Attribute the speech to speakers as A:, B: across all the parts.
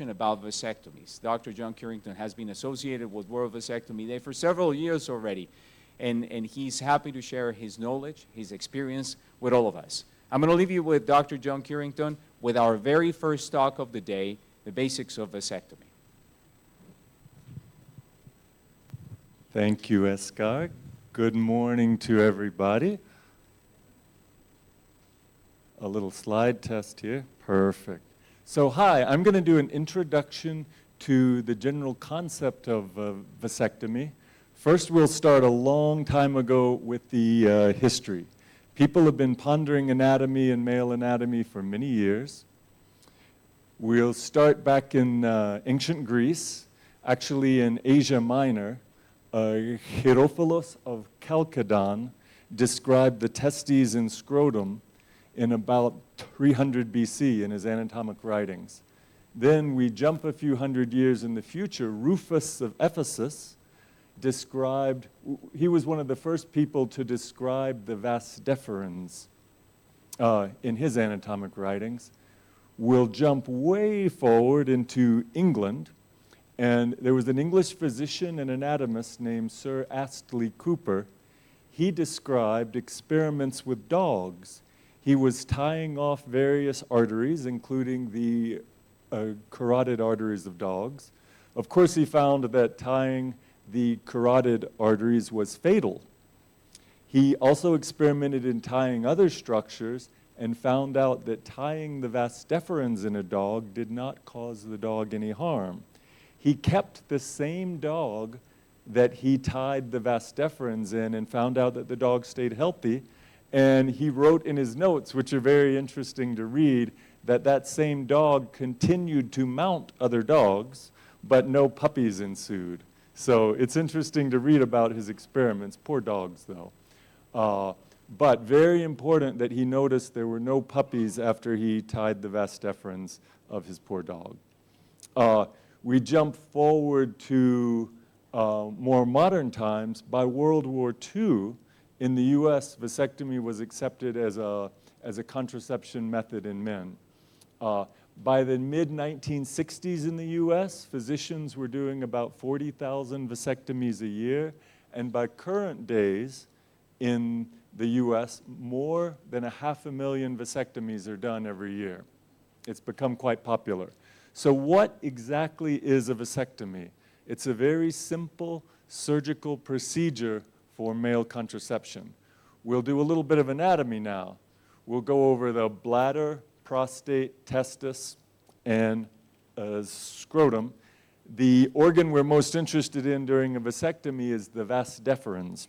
A: about vasectomies. Dr. John Curington has been associated with World Vasectomy Day for several years already, and he's happy to share his knowledge, his experience with all of us. I'm going to leave you with Dr. John Curington with our very first talk of the day, the basics of vasectomy.
B: Thank you, Escar. Good morning to everybody. A little slide test here. Perfect. So hi, I'm going to do an introduction to the general concept of vasectomy. First, we'll start a long time ago with the history. People have been pondering anatomy and male anatomy for many years. We'll start back in ancient Greece, actually in Asia Minor. Hierophilos of Chalcedon described the testes and scrotum in about 300 BC in his anatomic writings. Then we jump a few hundred years in the future. Rufus of Ephesus described, he was one of the first people to describe the vas deferens in his anatomic writings. We'll jump way forward into England, and there was an English physician and anatomist named Sir Astley Cooper. He described experiments with dogs. He was tying off various arteries, including the carotid arteries of dogs. Of course, he found that tying the carotid arteries was fatal. He also experimented in tying other structures and found out that tying the vas deferens in a dog did not cause the dog any harm. He kept the same dog that he tied the vas deferens in and found out that the dog stayed healthy. And he wrote in his notes, which are very interesting to read, that that same dog continued to mount other dogs, but no puppies ensued. So it's interesting to read about his experiments. Poor dogs, though. But very important that he noticed there were no puppies after he tied the vas deferens of his poor dog. We jump forward to more modern times. By World War II, in the US, vasectomy was accepted as a contraception method in men. By the mid-1960s in the US, physicians were doing about 40,000 vasectomies a year, and by current days in the US, more than 500,000 vasectomies are done every year. It's become quite popular. So what exactly is a vasectomy? It's a very simple surgical procedure for male contraception. We'll do a little bit of anatomy now. We'll go over the bladder, prostate, testis, and scrotum. The organ we're most interested in during a vasectomy is the vas deferens,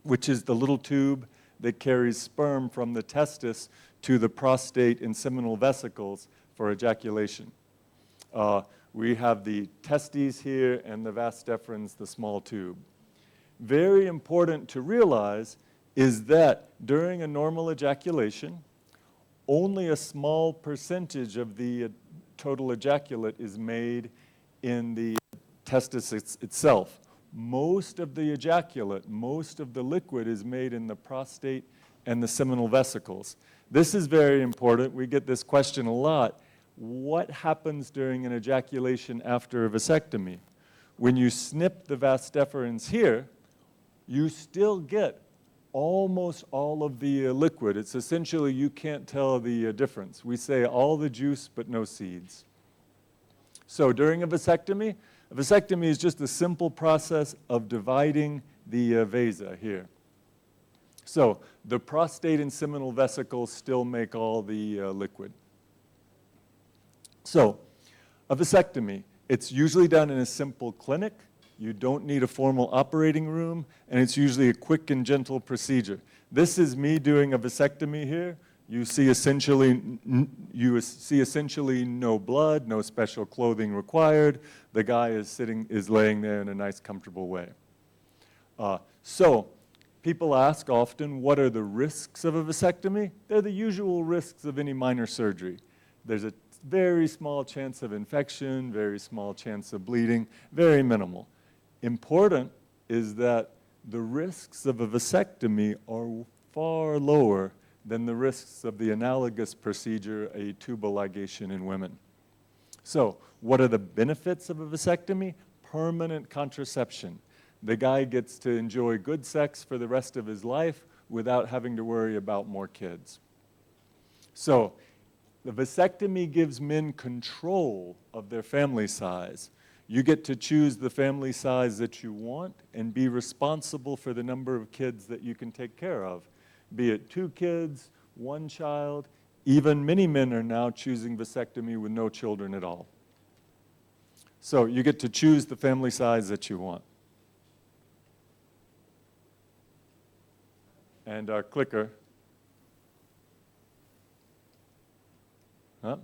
B: which is the little tube that carries sperm from the testis to the prostate and seminal vesicles for ejaculation. We have the testes here and the vas deferens, the small tube. Very important to realize is that during a normal ejaculation, only a small percentage of the total ejaculate is made in the testis itself. Most of the ejaculate, most of the liquid is made in the prostate and the seminal vesicles. This is very important. We get this question a lot. What happens during an ejaculation after a vasectomy? When you snip the vas deferens here, you still get almost all of the liquid. It's essentially, you can't tell the difference. We say all the juice but no seeds. So during a vasectomy is just a simple process of dividing the vasa here. So the prostate and seminal vesicles still make all the liquid. So a vasectomy, it's usually done in a simple clinic. You don't need a formal operating room, and it's usually a quick and gentle procedure. This is me doing a vasectomy here. You see essentially no blood, no special clothing required. The guy is laying there in a nice, comfortable way. So people ask often, what are the risks of a vasectomy? They're the usual risks of any minor surgery. There's a very small chance of infection, very small chance of bleeding, very minimal. Important is that the risks of a vasectomy are far lower than the risks of the analogous procedure, a tubal ligation in women. So, what are the benefits of a vasectomy? Permanent contraception. The guy gets to enjoy good sex for the rest of his life without having to worry about more kids. So, the vasectomy gives men control of their family size. You get to choose the family size that you want and be responsible for the number of kids that you can take care of, be it 2 kids, 1 child. Even many men are now choosing vasectomy with no children at all. So you get to choose the family size that you want. And our clicker. Do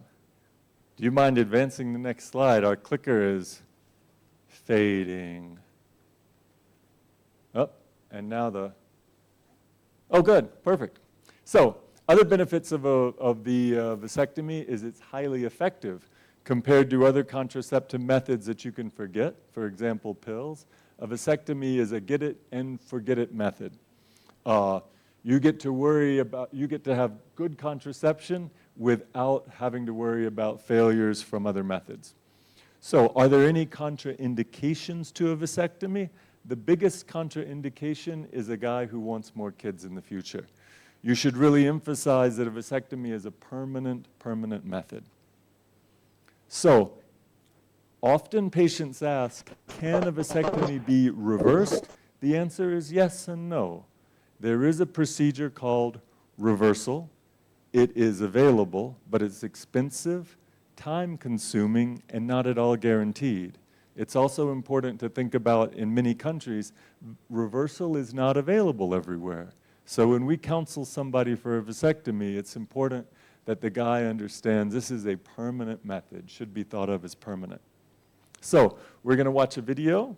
B: you mind advancing the next slide? Our clicker is fading. Oh, and now oh, good, perfect. So, other benefits of the vasectomy is it's highly effective compared to other contraceptive methods that you can forget, for example, pills. A vasectomy is a get it and forget it method. You get to have good contraception without having to worry about failures from other methods. So, are there any contraindications to a vasectomy? The biggest contraindication is a guy who wants more kids in the future. You should really emphasize that a vasectomy is a permanent method. So, often patients ask, can a vasectomy be reversed? The answer is yes and no. There is a procedure called reversal. It is available, but it's expensive, time-consuming, and not at all guaranteed. It's also important to think about, in many countries, reversal is not available everywhere. So when we counsel somebody for a vasectomy, it's important that the guy understands this is a permanent method, should be thought of as permanent. So we're going to watch a video,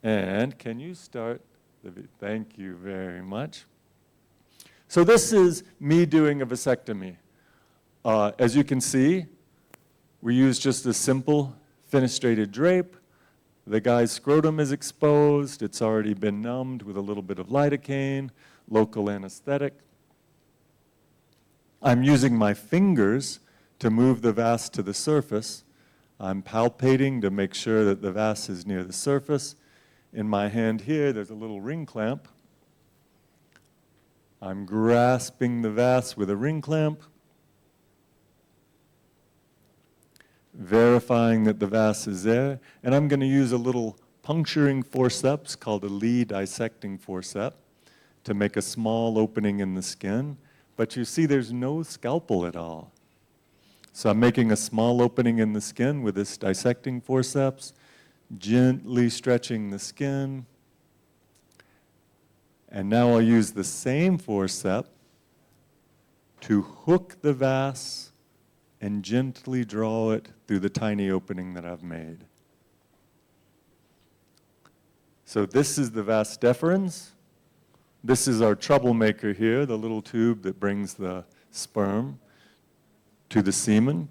B: and can you start the video? Thank you very much. So this is me doing a vasectomy. As you can see, we use just a simple fenestrated drape. The guy's scrotum is exposed. It's already been numbed with a little bit of lidocaine, local anesthetic. I'm using my fingers to move the vas to the surface. I'm palpating to make sure that the vas is near the surface. In my hand here, there's a little ring clamp. I'm grasping the vas with a ring clamp, verifying that the vas is there, and I'm going to use a little puncturing forceps called a lead dissecting forceps to make a small opening in the skin, but you see there's no scalpel at all. So I'm making a small opening in the skin with this dissecting forceps, gently stretching the skin. And now I'll use the same forceps to hook the vas and gently draw it through the tiny opening that I've made. So this is the vas deferens. This is our troublemaker here, the little tube that brings the sperm to the semen.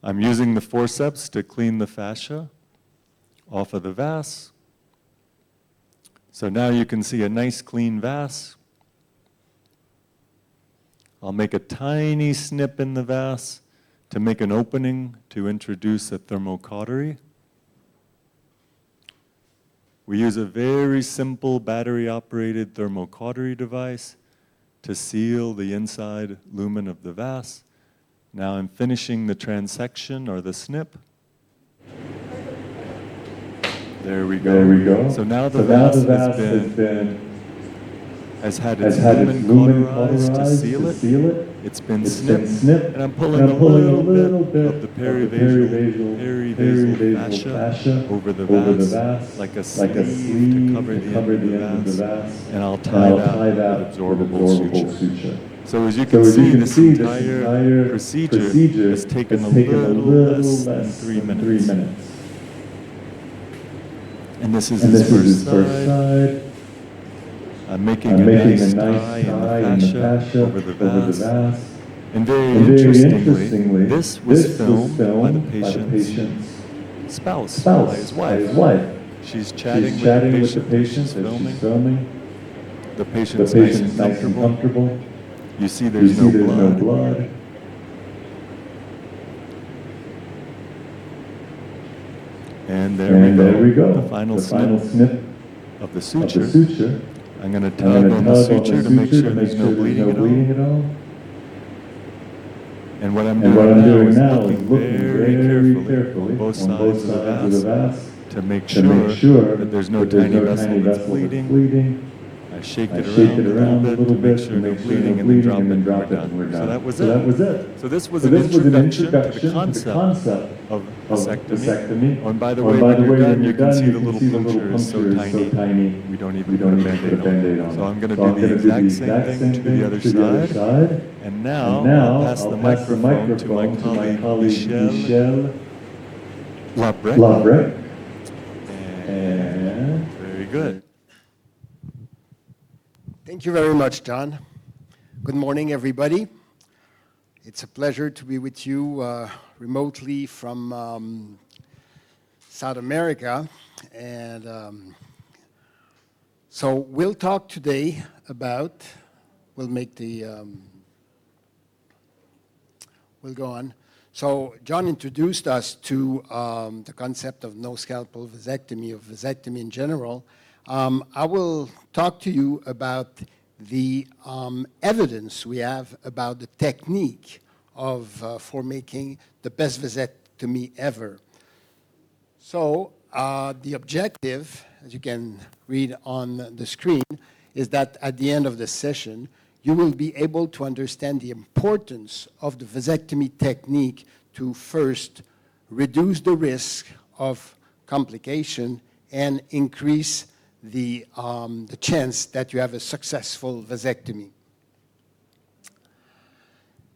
B: I'm using the forceps to clean the fascia off of the vas. So now you can see a nice clean vas. I'll make a tiny snip in the vas to make an opening to introduce a thermocautery. We use a very simple battery-operated thermocautery device to seal the inside lumen of the vas. Now I'm finishing the transection or the snip. There we go. So now the vas has had its lumen cauterized to seal it. It's been snipped, and I'm pulling a little bit of the perivasal fascia over the vas, like a sleeve to cover the end of the vas, and I'll tie that with absorbable suture. So as you can see, this entire procedure has taken a little less than 3 minutes. And this is his first side. I'm making a nice tie in the fascia over the vas. And very interestingly, this was filmed by the patient's spouse, by his wife. She's chatting with the patient, she's filming. The patient's nice and comfortable. You see there's no blood. And there
C: And there we
B: we
C: go.
B: go. The final
C: snip
B: snip of the
C: of
B: suture.
C: the suture.
B: I'm going to
C: I'm
B: tug
C: going to
B: on the
C: tug
B: suture to make sure there's no bleeding
C: at all.
B: And what I'm
C: And what
B: doing
C: I'm
B: now
C: doing
B: is
C: now is
B: looking very carefully on both sides of the vase to make sure that there's no tiny vessel that's bleeding. I shake it around a little bit to make sure no bleeding, and then drop it, and we're done. So that was it. So this was an introduction to the concept of vasectomy. Oh, and by the way, when you're done, you can see the little puncture is so tiny, we don't even put a Band-Aid on. So I'm going to do the exact same thing to the other side. And now I'll pass the microphone to my colleague, Michel Labrec. And very good.
D: Thank you very much, John. Good morning, everybody. It's a pleasure to be with you remotely from South America. And so we'll talk today about, we'll go on. So John introduced us to the concept of no scalpel vasectomy, or vasectomy in general. I will talk to you about the evidence we have about the technique of for making the best vasectomy ever. So the objective, as you can read on the screen, is that at the end of the session, you will be able to understand the importance of the vasectomy technique to first reduce the risk of complication and increase the chance that you have a successful vasectomy.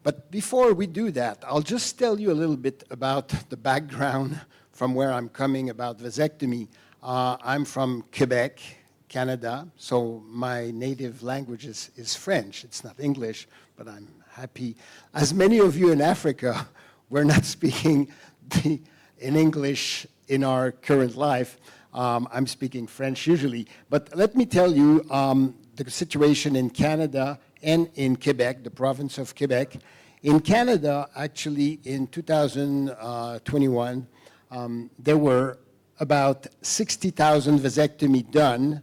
D: But before we do that, I'll just tell you a little bit about the background from where I'm coming about vasectomy. I'm from Quebec, Canada, so my native language is French. It's not English, but I'm happy. As many of you in Africa, we're not speaking in English in our current life. I'm speaking French usually. But let me tell you the situation in Canada and in Quebec, the province of Quebec. In Canada, actually, in 2021, there were about 60,000 vasectomy done,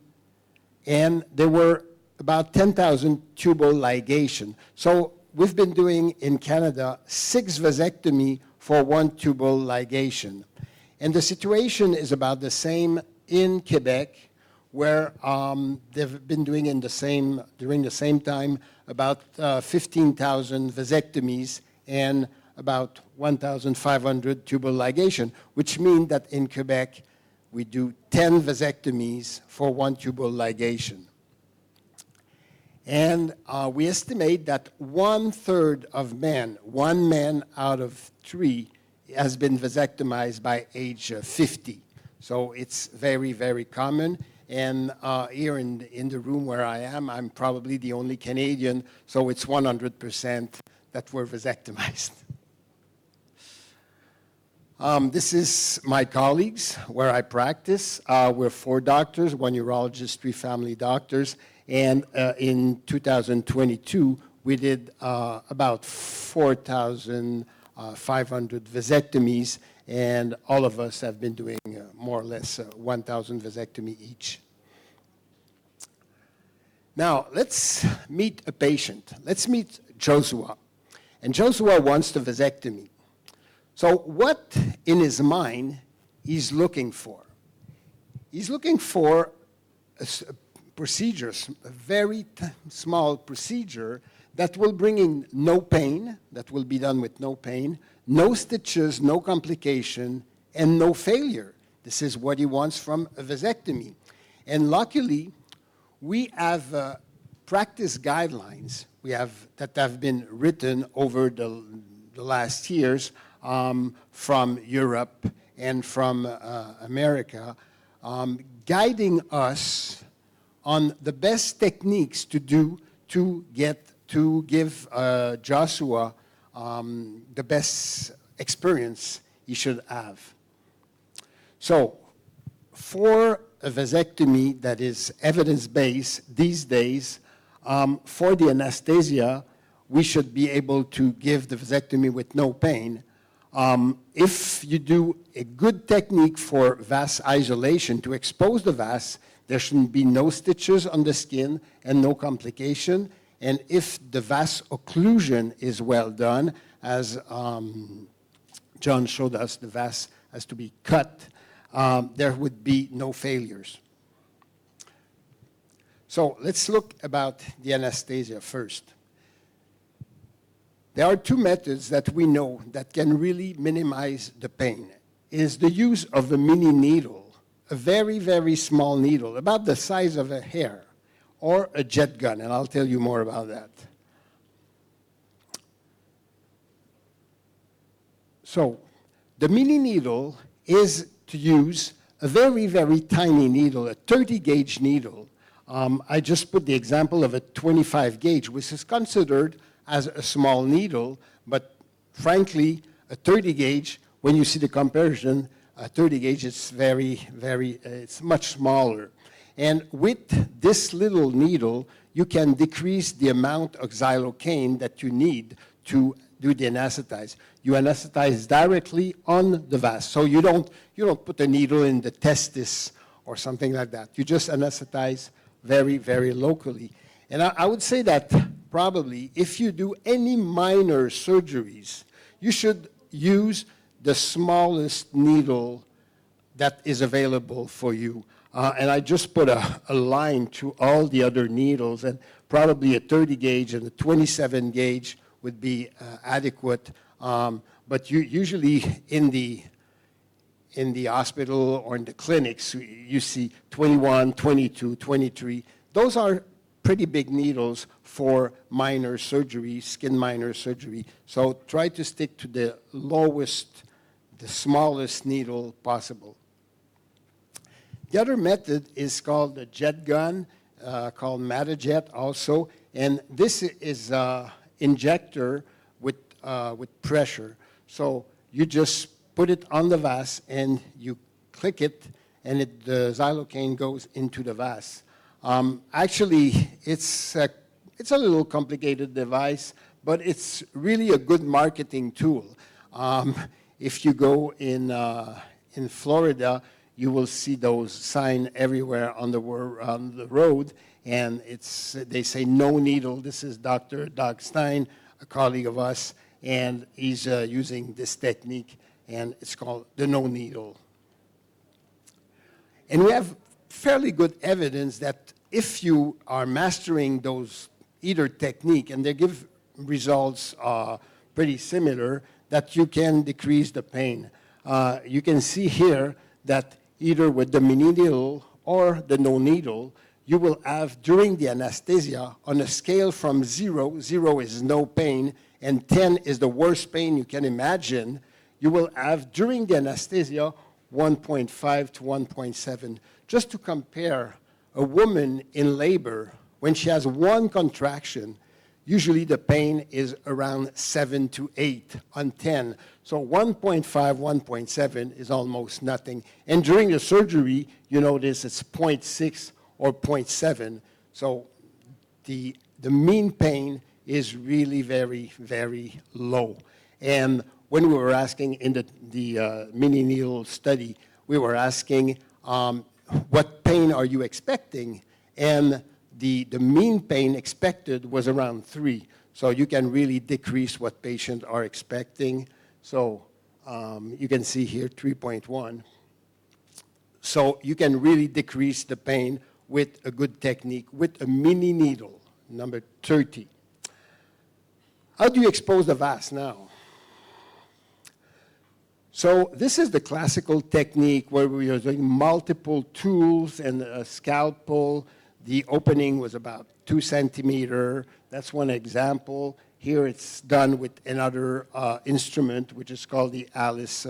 D: and there were about 10,000 tubal ligation. So we've been doing in Canada 6 vasectomy for 1 tubal ligation. And the situation is about the same in Quebec, where they've been doing during the same time about 15,000 vasectomies and about 1,500 tubal ligation, which means that in Quebec, we do 10 vasectomies for 1 tubal ligation. And we estimate that 1/3 of men, 1 man out of 3, has been vasectomized by age 50. So it's very, very common. And here in the room where I am, I'm probably the only Canadian, so it's 100% that were vasectomized. This is my colleagues where I practice. We're 4 doctors, 1 urologist, 3 family doctors. And in 2022, we did about 4,500 vasectomies, and all of us have been doing more or less 1,000 vasectomy each. Now, let's meet a patient. Let's meet Joshua. And Joshua wants the vasectomy. So what in his mind he's looking for? He's looking for a procedure, a very small procedure that will bring in no pain, that will be done with no pain, no stitches, no complication, and no failure. This is what he wants from a vasectomy. And luckily, we have practice guidelines that have been written over the last years from Europe and from America, guiding us on the best techniques to do to give Joshua the best experience he should have. So, for a vasectomy that is evidence-based these days, for the anesthesia, we should be able to give the vasectomy with no pain. If you do a good technique for vas isolation to expose the vas, there should be no stitches on the skin and no complication. And if the vas occlusion is well done, as John showed us, the vas has to be cut, there would be no failures. So let's look about the anesthesia first. There are two methods that we know that can really minimize the pain. Is the use of a mini needle, a very, very small needle, about the size of a hair, or a jet gun, and I'll tell you more about that. So the mini needle is to use a very, very tiny needle, a 30 gauge needle. I just put the example of a 25 gauge, which is considered as a small needle, but frankly, a 30 gauge, when you see the comparison, a 30 gauge is very, very, it's much smaller. And with this little needle, you can decrease the amount of xylocaine that you need to do the anesthetize. You anesthetize directly on the vas. So you don't put a needle in the testis or something like that. You just anesthetize very, very locally. And I would say that probably if you do any minor surgeries, you should use the smallest needle that is available for you. And I just put a line to all the other needles, and probably a 30 gauge and a 27 gauge would be adequate. But usually in the hospital or in the clinics, you see 21, 22, 23. Those are pretty big needles for minor surgery, skin minor surgery. So try to stick to the lowest, the smallest needle possible. The other method is called the jet gun, called Matajet also, and this is injector with pressure. So you just put it on the vas and you click it, and the xylocaine goes into the vas. Actually, it's a little complicated device, but it's really a good marketing tool. If you go in Florida, you will see those signs everywhere on the road, and they say no needle. This is Dr. Doug Stein, a colleague of us, and he's using this technique, and it's called the no needle. And we have fairly good evidence that if you are mastering those either technique, and they give results pretty similar, that you can decrease the pain. You can see here that either with the mini needle or the no needle, you will have during the anesthesia on a scale from 0 is no pain, and 10 is the worst pain you can imagine, you will have during the anesthesia 1.5 to 1.7. Just to compare, a woman in labor, when she has one contraction, usually the pain is around 7 to 8 on 10. So 1.5, 1.7 is almost nothing. And during the surgery, you notice it's 0.6 or 0.7. So the mean pain is really very, very low. And when we were asking in the mini needle study, we were asking, what pain are you expecting? And the mean pain expected was around 3. So you can really decrease what patients are expecting. So you can see here 3.1. So you can really decrease the pain with a good technique, with a mini needle, number 30. How do you expose the vas now? So this is the classical technique where we are doing multiple tools and a scalpel. The opening was about 2 centimeters. That's one example. Here it's done with another instrument, which is called the Alice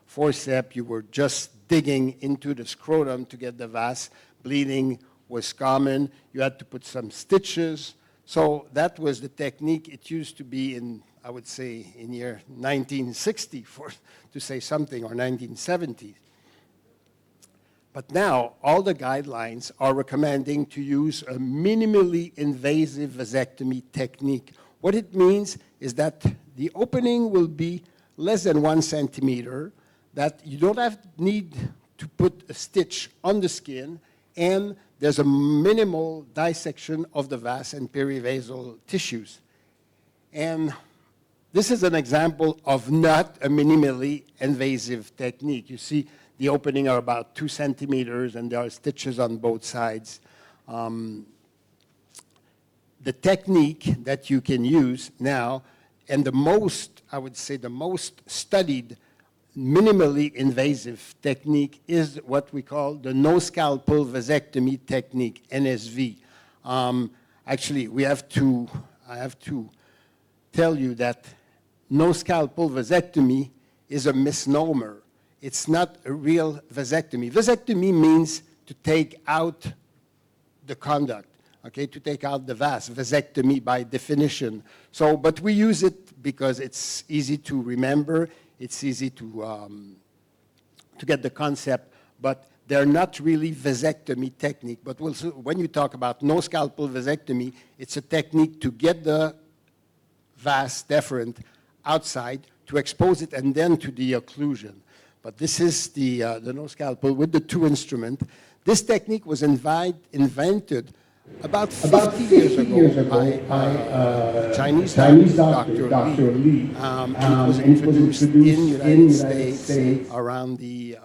D: forceps. You were just digging into the scrotum to get the vas. Bleeding was common. You had to put some stitches. So that was the technique. It used to be in, I would say, in year 1960, to say something, or 1970. But now, all the guidelines are recommending to use a minimally invasive vasectomy technique. What it means is that the opening will be less than 1 centimeter, that you don't need to put a stitch on the skin, and there's a minimal dissection of the vas and perivasal tissues. And this is an example of not a minimally invasive technique. You see the opening are about 2 centimeters, and there are stitches on both sides. The technique that you can use now, and the most, I would say, the most studied minimally invasive technique is what we call the no-scalpel vasectomy technique, NSV. Actually, I have to tell you that no-scalpel vasectomy is a misnomer. It's not a real vasectomy. Vasectomy means to take out the conduct, okay, to take out the vas, vasectomy by definition. So, but we use it because it's easy to remember, it's easy to get the concept, but they're not really vasectomy technique. But when you talk about no-scalpel vasectomy, it's a technique to get the vas deferent outside, to expose it, and then to the occlusion. But this is the no-scalpel with the 2 instruments. This technique was invented about 50 years ago by a Chinese doctor, Dr. Li. And it was introduced in the United States around the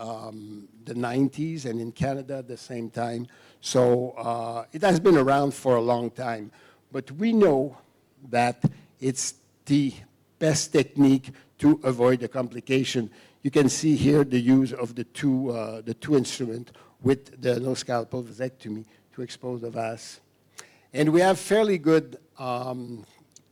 D: 90s, and in Canada at the same time. So it has been around for a long time. But we know that it's the best technique to avoid the complication. You can see here the use of the two instruments with the no-scalpel vasectomy to expose the vas. And we have fairly good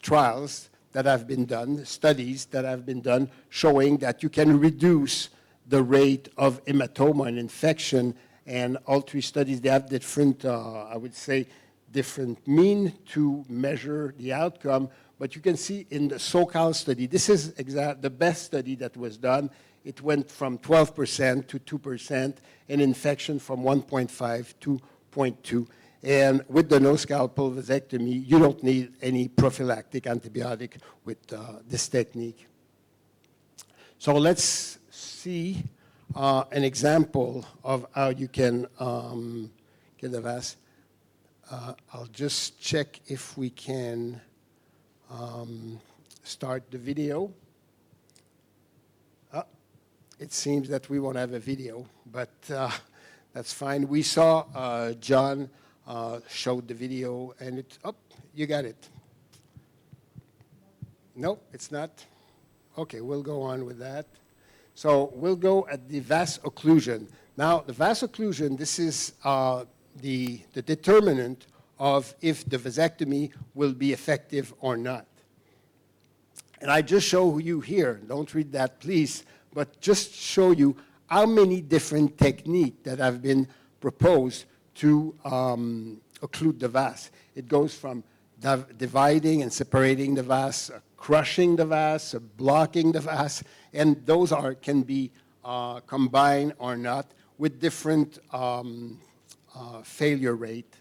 D: trials that have been done, studies that have been done, showing that you can reduce the rate of hematoma and infection. And all 3 studies, they have different, I would say, different mean to measure the outcome. But you can see in the SoCal study, this is the best study that was done. It went from 12% to 2%, and infection from 1.5 to 0.2. And with the no-scalpel vasectomy, you don't need any prophylactic antibiotic with this technique. So let's see an example of how you can get the vas. I'll just check if we can start the video. It seems that we won't have a video, but that's fine. We saw John showed the video, and it, oh, you got it. No, it's not. Okay, we'll go on with that. So we'll go at the vas occlusion. Now, the vas occlusion, this is the determinant of if the vasectomy will be effective or not. And I just show you here, don't read that, please, but just show you how many different techniques that have been proposed to occlude the vas. It goes from dividing and separating the vas, crushing the vas, blocking the vas, and those can be combined or not with different failure rate.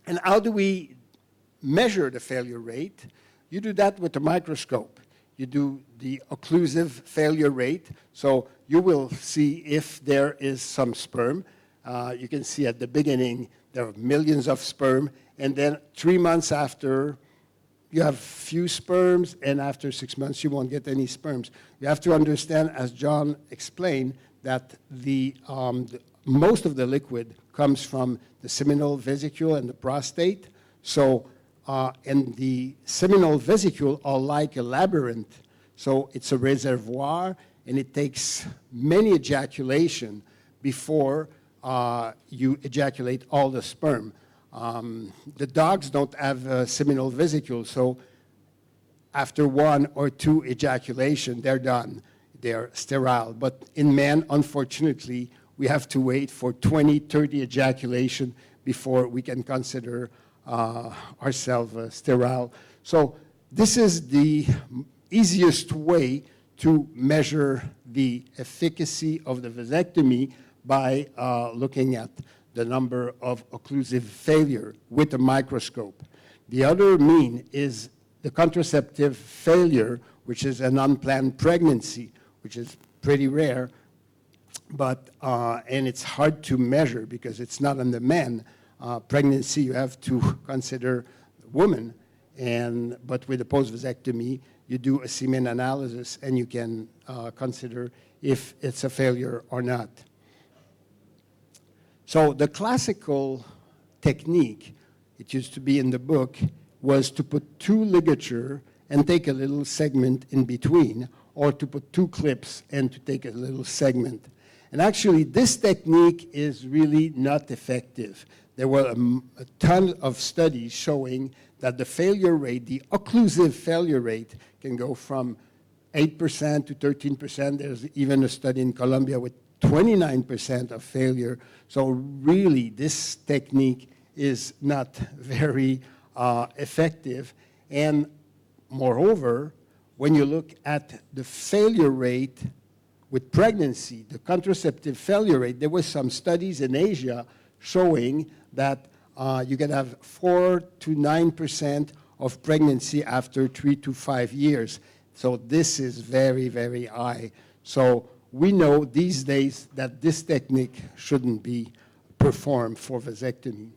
D: And how do we measure the failure rate? You do that with a microscope. You do the occlusive failure rate, so you will see if there is some sperm. You can see at the beginning there are millions of sperm, and then 3 months after, you have few sperms, and after 6 months you won't get any sperms. You have to understand, as John explained, that most of the liquid comes from the seminal vesicule and the prostate. So, and the seminal vesicule are like a labyrinth. So it's a reservoir, and it takes many ejaculation before you ejaculate all the sperm. The dogs don't have a seminal vesicule, so after 1 or 2 ejaculation, they're done. They're sterile. But in men, unfortunately, we have to wait for 20, 30 ejaculation before we can consider ourselves sterile. So this is the easiest way to measure the efficacy of the vasectomy by looking at the number of occlusive failure with a microscope. The other mean is the contraceptive failure which is an unplanned pregnancy, which is pretty rare, but, and it's hard to measure because it's not on the man. Pregnancy, you have to consider the woman, but with a post-vasectomy, you do a semen analysis and you can consider if it's a failure or not. So the classical technique, it used to be in the book, was to put two ligature and take a little segment in between, or to put two clips and to take a little segment. And actually, this technique is really not effective. There were a ton of studies showing that the failure rate, the occlusive failure rate, can go from 8% to 13%. There's even a study in Colombia with 29% of failure. So really, this technique is not very effective. And moreover, when you look at the failure rate with pregnancy, the contraceptive failure rate, there were some studies in Asia showing that you can have 4 to 9% of pregnancy after 3 to 5 years. So this is very, very high. So we know these days that this technique shouldn't be performed for vasectomy.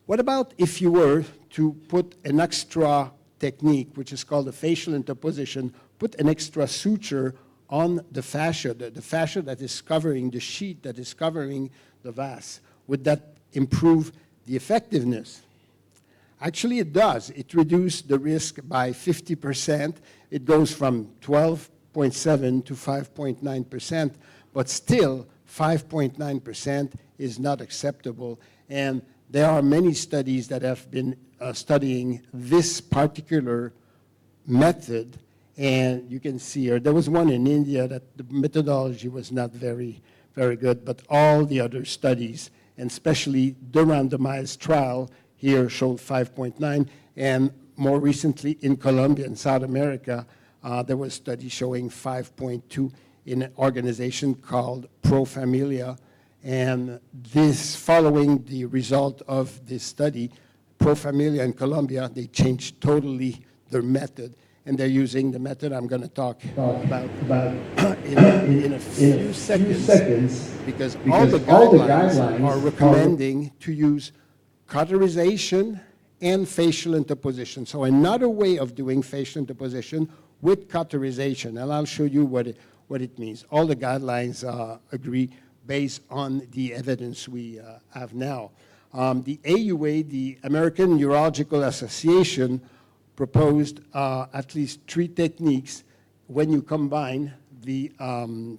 D: What about if you were to put an extra technique, which is called a facial interposition, put an extra suture on the fascia, the fascia that is covering, the sheet that is covering the vas? Would that improve the effectiveness? Actually, it does. It reduced the risk by 50%. It goes from 12.7 to 5.9%, but still 5.9% is not acceptable. And there are many studies that have been studying this particular method, and you can see here, there was one in India that the methodology was not very, very good, but all the other studies, and especially the randomized trial here showed 5.9, and more recently in Colombia and South America, there was a study showing 5.2 in an organization called Pro Familia. And this, following the result of this study, Pro Familia in Colombia, they changed totally their method, and they're using the method I'm going to talk about in a few seconds, because all the guidelines are recommending to use cauterization and facial interposition. So another way of doing facial interposition with cauterization, and I'll show you what it means. All the guidelines agree based on the evidence we have now. The AUA, the American Urological Association, proposed at least 3 techniques when you combine the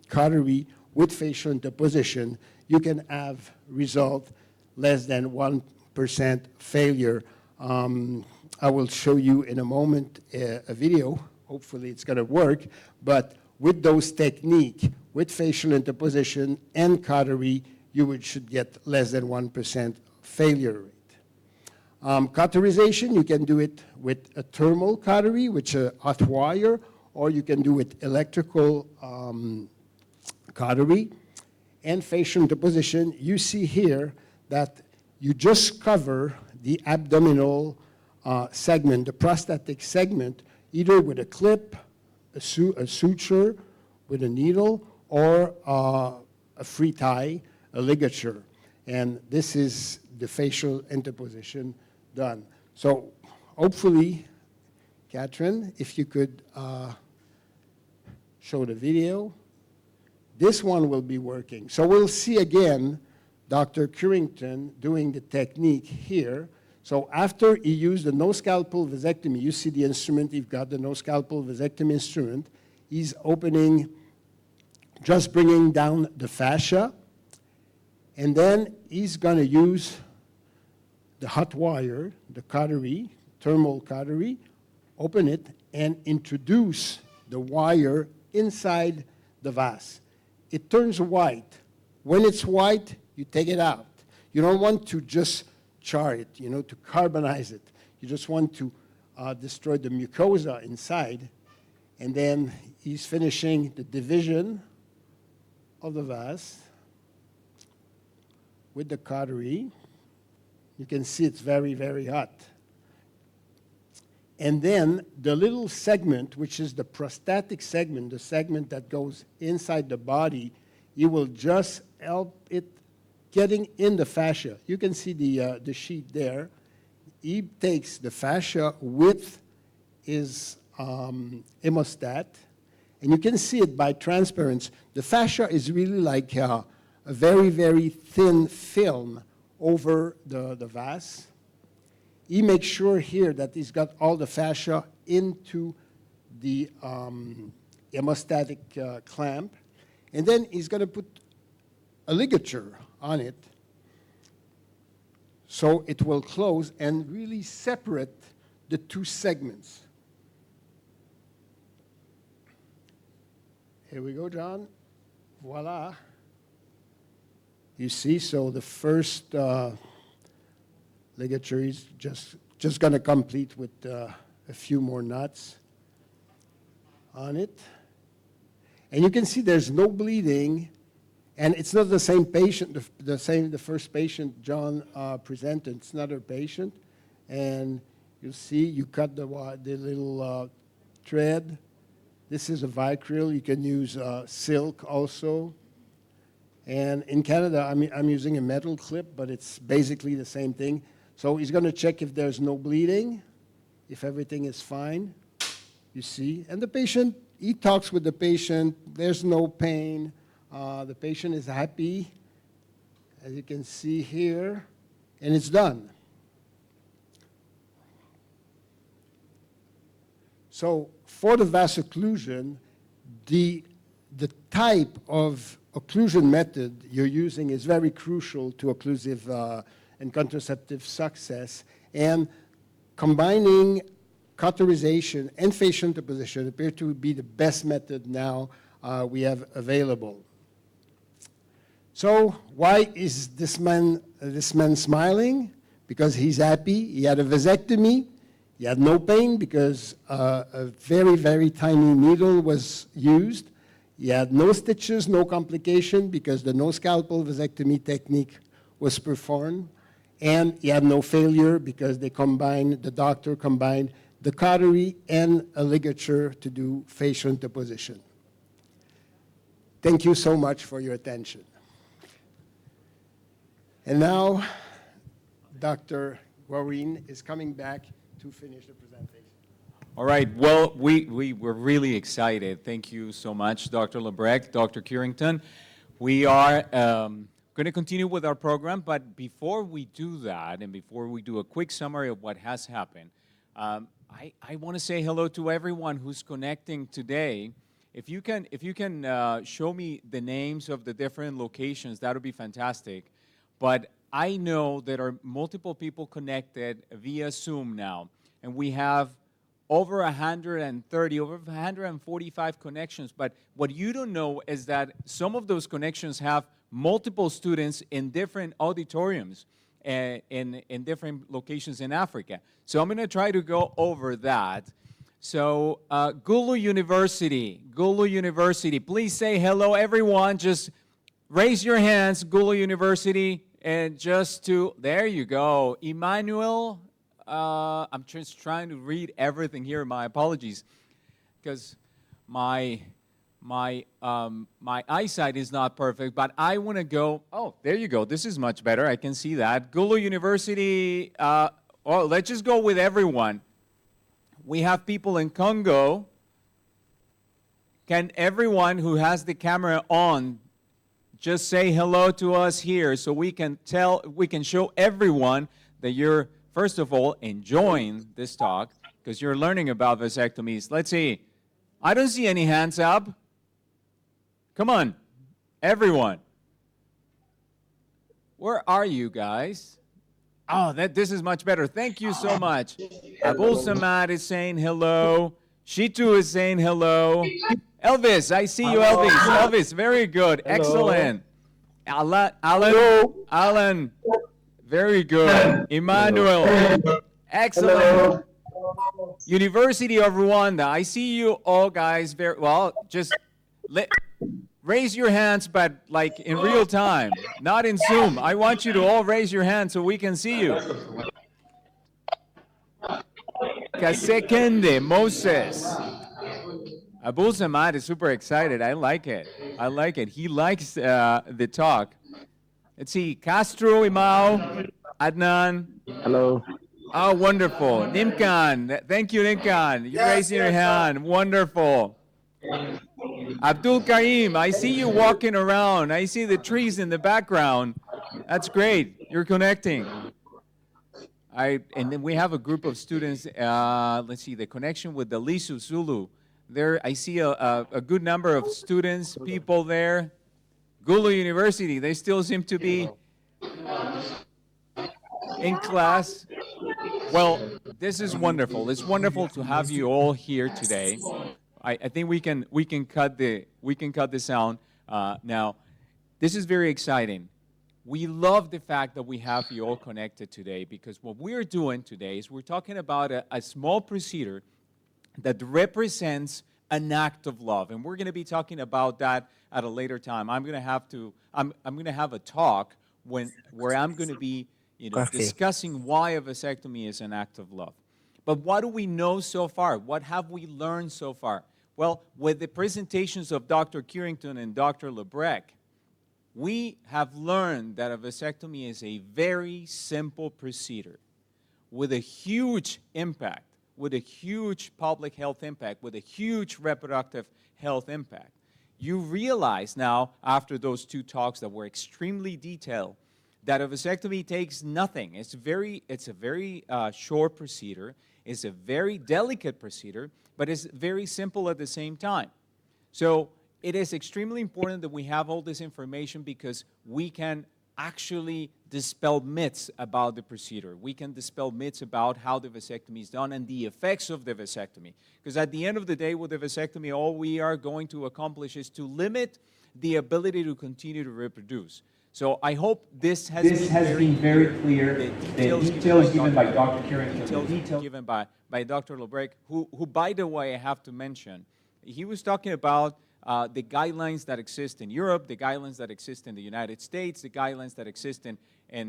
D: cautery with facial interposition. You can have result less than 1% failure. I will show you in a moment a video. Hopefully it's going to work. But with those techniques, with facial interposition and cautery, you should get less than 1% failure rate. Cauterization, you can do it with a thermal cautery, which is a hot wire, or you can do it electrical cautery. And facial interposition, you see here that you just cover the abdominal segment, the prostatic segment, either with a clip, a suture with a needle, or a free tie, a ligature. And this is the facial interposition done. So hopefully, Catherine, if you could show the video, this one will be working. So we'll see again Dr. Curington doing the technique here. So after he used the no-scalpel vasectomy, you see the instrument, you've got the no-scalpel vasectomy instrument. He's opening, just bringing down the fascia, and then he's going to use the hot wire, the cautery, thermal cautery, open it, and introduce the wire inside the vas. It turns white. When it's white, you take it out. You don't want to just char it, to carbonize it. You just want to destroy the mucosa inside. And then he's finishing the division of the vas with the cautery. You can see it's very, very hot. And then the little segment, which is the prostatic segment, the segment that goes inside the body, you will just help it getting in the fascia. You can see the sheet there. He takes the fascia with his hemostat, and you can see it by transparency. The fascia is really like a very, very thin film over the vas. He makes sure here that he's got all the fascia into the hemostatic clamp, and then he's going to put a ligature on it so it will close and really separate the two segments. Here we go, John. Voila. You see, so the first ligature is just going to complete with a few more knots on it. And you can see there's no bleeding, and it's not the same patient, the first patient John presented. It's another patient, and you'll see you cut the little thread. This is a vicryl. You can use silk also. And in Canada, I'm using a metal clip, but it's basically the same thing. So he's going to check if there's no bleeding, if everything is fine, you see. And the patient, he talks with the patient. There's no pain. The patient is happy, as you can see here, and it's done. So for the vasocclusion, the type of occlusion method you're using is very crucial to occlusive and contraceptive success. And combining cauterization and fascial interposition appear to be the best method now we have available. So why is this man smiling? Because he's happy. He had a vasectomy. He had no pain because a very, very tiny needle was used. He had no stitches, no complication because the no-scalpel vasectomy technique was performed. And he had no failure because the doctor combined the cautery and a ligature to do fascial interposition. Thank you so much for your attention. And now, Dr. Guarin is coming back to finish the presentation.
A: All right, well, we were really excited. Thank you so much, Dr. Lebrecht, Dr. Curington. We are going to continue with our program, but before we do that, and before we do a quick summary of what has happened, I want to say hello to everyone who's connecting today. If you can show me the names of the different locations, that would be fantastic. But I know there are multiple people connected via Zoom now, and we have over 130, over 145 connections. But what you don't know is that some of those connections have multiple students in different auditoriums in different locations in Africa. So I'm going to try to go over that. So Gulu University, please say hello, everyone. Just raise your hands, Gulu University, and just to, there you go. Emmanuel, I'm just trying to read everything here. My apologies, because my eyesight is not perfect, but I want to go, oh, there you go. This is much better. I can see that. Gulu University, let's just go with everyone. We have people in Congo. Can everyone who has the camera on just say hello to us here so we can show everyone that you're, first of all, enjoying this talk because you're learning about vasectomies. Let's see. I don't see any hands up. Come on, everyone. Where are you guys? Oh, this is much better. Thank you so much. Abul Samad is saying hello. Shitu is saying hello. Elvis, I see you, Elvis. Elvis, very good. Hello. Excellent. Alan, very good. Emmanuel, excellent. Hello. University of Rwanda, I see you all guys very well. Just raise your hands, but like in real time, not in Zoom. I want you to all raise your hands so we can see you. Kasekende, Moses. Abul Samad is super excited. I like it. I like it. He likes the talk. Let's see, Castro, Imao, Adnan.
C: Hello.
A: Oh, wonderful. Nimkan. Thank you, Nimkan. You're raising your hand. Wonderful. Abdul Karim, I see you walking around. I see the trees in the background. That's great. You're connecting. And then we have a group of students. Let's see, the connection with the Lisu Zulu. There, I see a good number of students, people there. Gulu University, they still seem to be in class. Well, this is wonderful. It's wonderful to have you all here today. I think we can cut the sound now. This is very exciting. We love the fact that we have you all connected today, because what we're doing today is we're talking about a small procedure that represents an act of love, and we're going to be talking about that at a later time. I'm going to have a talk where I'm going to be discussing why a vasectomy is an act of love. But what do we know so far? What have we learned so far? Well, with the presentations of Dr. Curington and Dr. Lebrecq, we have learned that a vasectomy is a very simple procedure with a huge impact, with a huge public health impact, with a huge reproductive health impact. You realize now, after those two talks that were extremely detailed, that a vasectomy takes nothing. It's a very short procedure. It's a very delicate procedure, but it's very simple at the same time. So it is extremely important that we have all this information, because we can actually dispel myths about the procedure. We can dispel myths about how the vasectomy is done and the effects of the vasectomy. Because at the end of the day, with the vasectomy, all we are going to accomplish is to limit the ability to continue to reproduce. So I hope this has been very clear. The details given by Dr. Curington, the details given by Dr. Lebrecq, who, by the way, I have to mention, he was talking about the guidelines that exist in Europe, the guidelines that exist in the United States, the guidelines that exist in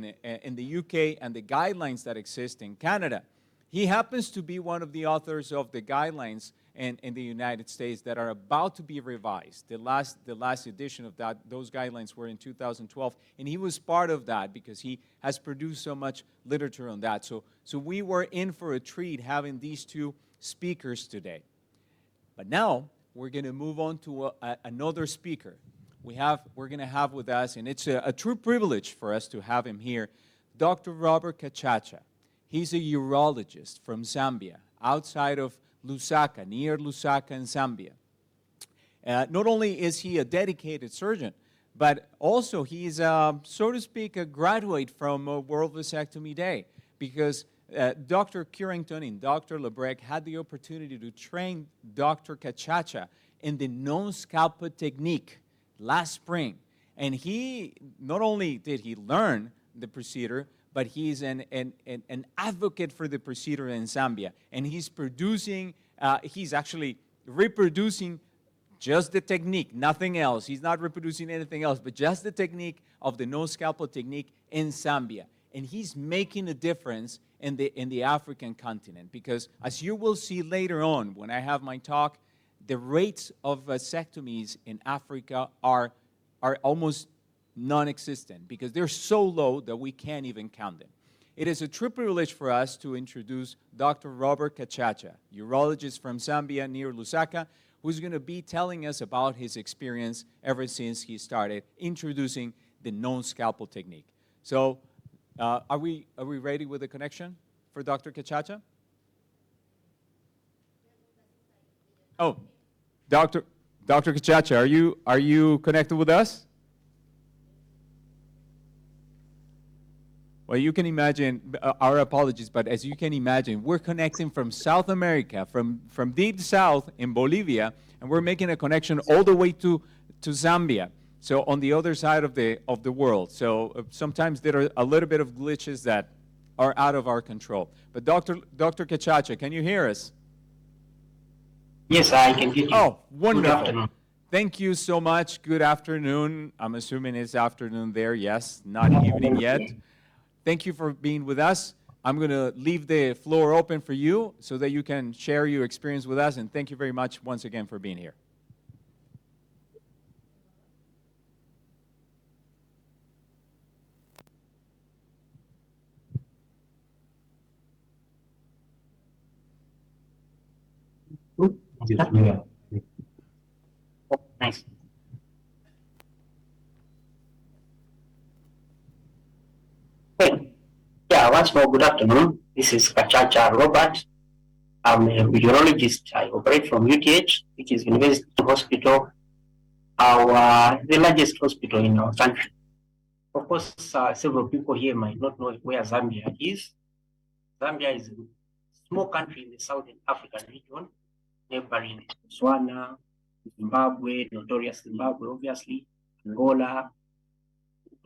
A: the UK, and the guidelines that exist in Canada. He happens to be one of the authors of the guidelines in the United States that are about to be revised. The last edition of those guidelines were in 2012, and he was part of that because he has produced so much literature on that. So we were in for a treat having these two speakers today. But now we're going to move on to another speaker. We're going to have with us, and it's a true privilege for us to have him here, Dr. Robert Kachacha. He's a urologist from Zambia, outside of Lusaka, near Lusaka in Zambia. Not only is he a dedicated surgeon, but also he's, so to speak, a graduate from World Vasectomy Day, because Dr. Curington and Dr. Lebrecq had the opportunity to train Dr. Kachacha in the non-scalpel technique last spring. And he, not only did he learn the procedure, but he's an advocate for the procedure in Zambia. And he's he's actually reproducing just the technique, nothing else. He's not reproducing anything else, but just the technique of the no-scalpel technique in Zambia. And he's making a difference in the African continent, because as you will see later on when I have my talk, the rates of vasectomies in Africa are almost non-existent, because they're so low that we can't even count them. It is a true privilege for us to introduce Dr. Robert Kachacha, urologist from Zambia near Lusaka, who's going to be telling us about his experience ever since he started introducing the non-scalpel technique. So are we ready with the connection for Dr. Kachacha? Oh, Dr. Kachacha, are you connected with us? Well, you can imagine, our apologies, but as you can imagine, we're connecting from South America, from deep south in Bolivia, and we're making a connection all the way to Zambia, so on the other side of the world. So sometimes there are a little bit of glitches that are out of our control. But Dr. Kachacha, can you hear us?
C: Yes, I can get you.
A: Oh, wonderful.
C: Good afternoon.
A: Thank you so much. Good afternoon. I'm assuming it's afternoon there. Yes, not evening yet. Thank you for being with us. I'm going to leave the floor open for you so that you can share your experience with us. And thank you very much once again for being here.
C: Yeah. Oh, nice. Hey, yeah, once more, good afternoon. This is Kachacha Robert. I'm a urologist. I operate from UTH, which is University Hospital, the largest hospital in our country. Of course, several people here might not know where Zambia is. Zambia is a small country in the Southern African region, neighboring Botswana, Zimbabwe, notorious Zimbabwe, obviously, Angola,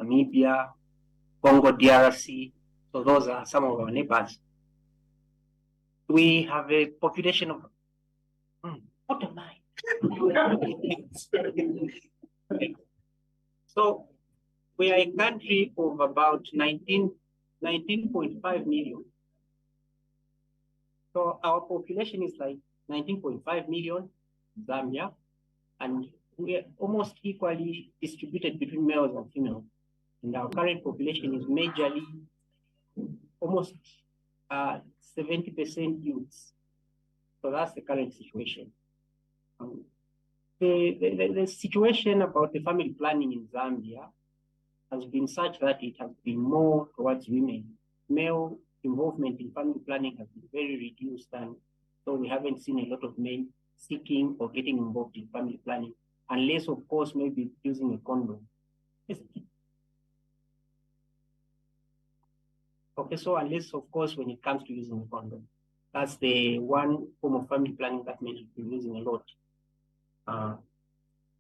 C: Namibia, Congo, DRC. So those are some of our neighbors. We have a population of, what am I? So we are a country of about 19.5 million. So our population is like 19.5 million in Zambia, and we are almost equally distributed between males and females. And our current population is majorly almost 70% youths. So that's the current situation. The situation about the family planning in Zambia has been such that it has been more towards women. Male involvement in family planning has been very reduced, and so we haven't seen a lot of men seeking or getting involved in family planning, unless, of course, maybe using a condom. Okay, so unless, of course, when it comes to using a condom, that's the one form of family planning that men have been using a lot.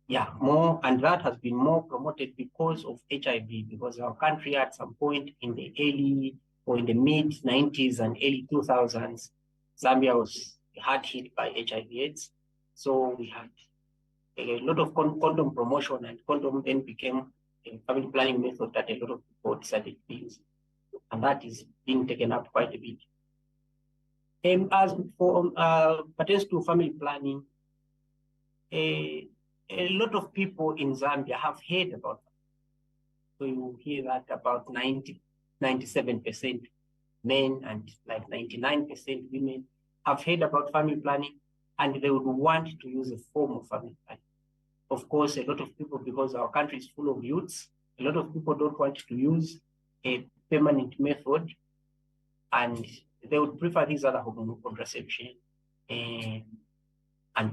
C: Yeah, more, and that has been more promoted because of HIV, because our country at some point in the early or in the mid 90s and early 2000s, Zambia was hard hit by HIV/AIDS. So we had a lot of condom promotion, and condom then became a family planning method that a lot of people decided to use. And that is being taken up quite a bit. And as for pertains to family planning, a lot of people in Zambia have heard about it. So you hear that about 97% men and like 99% women have heard about family planning, and they would want to use a form of family planning. Of course, a lot of people, because our country is full of youths, a lot of people don't want to use a permanent method, and they would prefer these other hormonal contraception and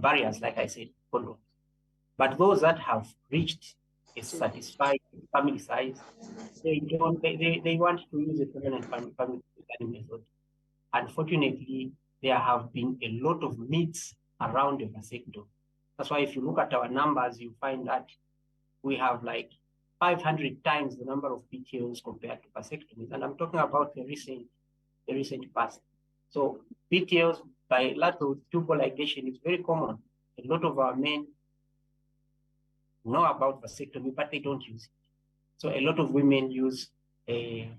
C: barriers, like I said, condoms. But those that have reached a satisfied family size, they want to use a permanent family planning method. Unfortunately, there have been a lot of myths around the vasectomy. That's why if you look at our numbers, you find that we have like 500 times the number of PTOs compared to vasectomies. And I'm talking about the recent past. So PTOs, bilateral tubal ligation, is very common. A lot of our men know about vasectomy, but they don't use it. So a lot of women use a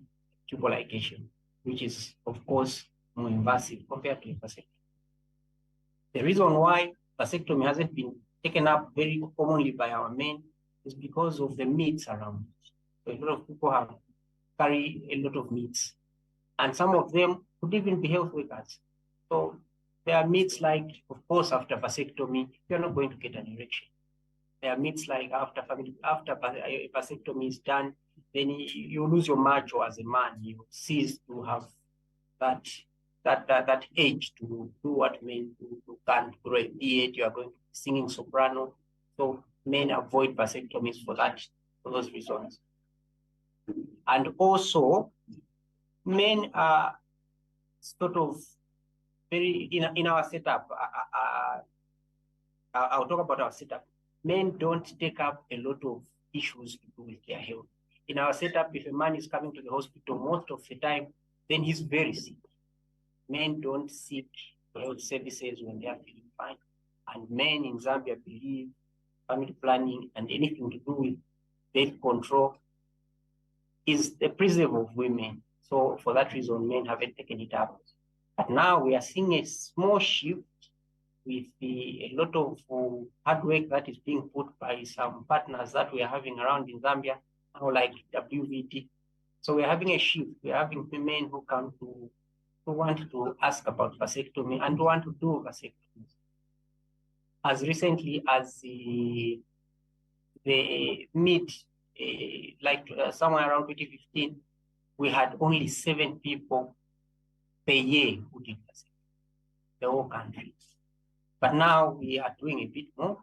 C: tubal ligation, which is, of course, more invasive compared to a vasectomy. The reason why vasectomy hasn't been taken up very commonly by our men is because of the myths around it. So a lot of people carry a lot of myths, and some of them could even be health workers. So there are myths like, of course, after vasectomy, you're not going to get an erection. There are myths like after vasectomy is done, then you lose your macho as a man. You cease to have that age to do what men do. You can't grow a beard. You are going to be singing soprano. So men avoid vasectomies for those reasons. And also, men are sort of very in our setup. I'll talk about our setup. Men don't take up a lot of issues to do with their health. In our setup, if a man is coming to the hospital, most of the time, then he's very sick. Men don't seek health services when they are feeling fine. And men in Zambia believe family planning and anything to do with birth control is the preserve of women. So for that reason, men haven't taken it up. But now we are seeing a small shift with a lot of hard work that is being put by some partners that we are having around in Zambia, like WVD. So we are having a shift. We are having women who come to who want to ask about vasectomy and want to do vasectomy. As recently as the mid, somewhere around 2015, we had only 7 people per year who did vasectomy, the whole country. But now we are doing a bit more.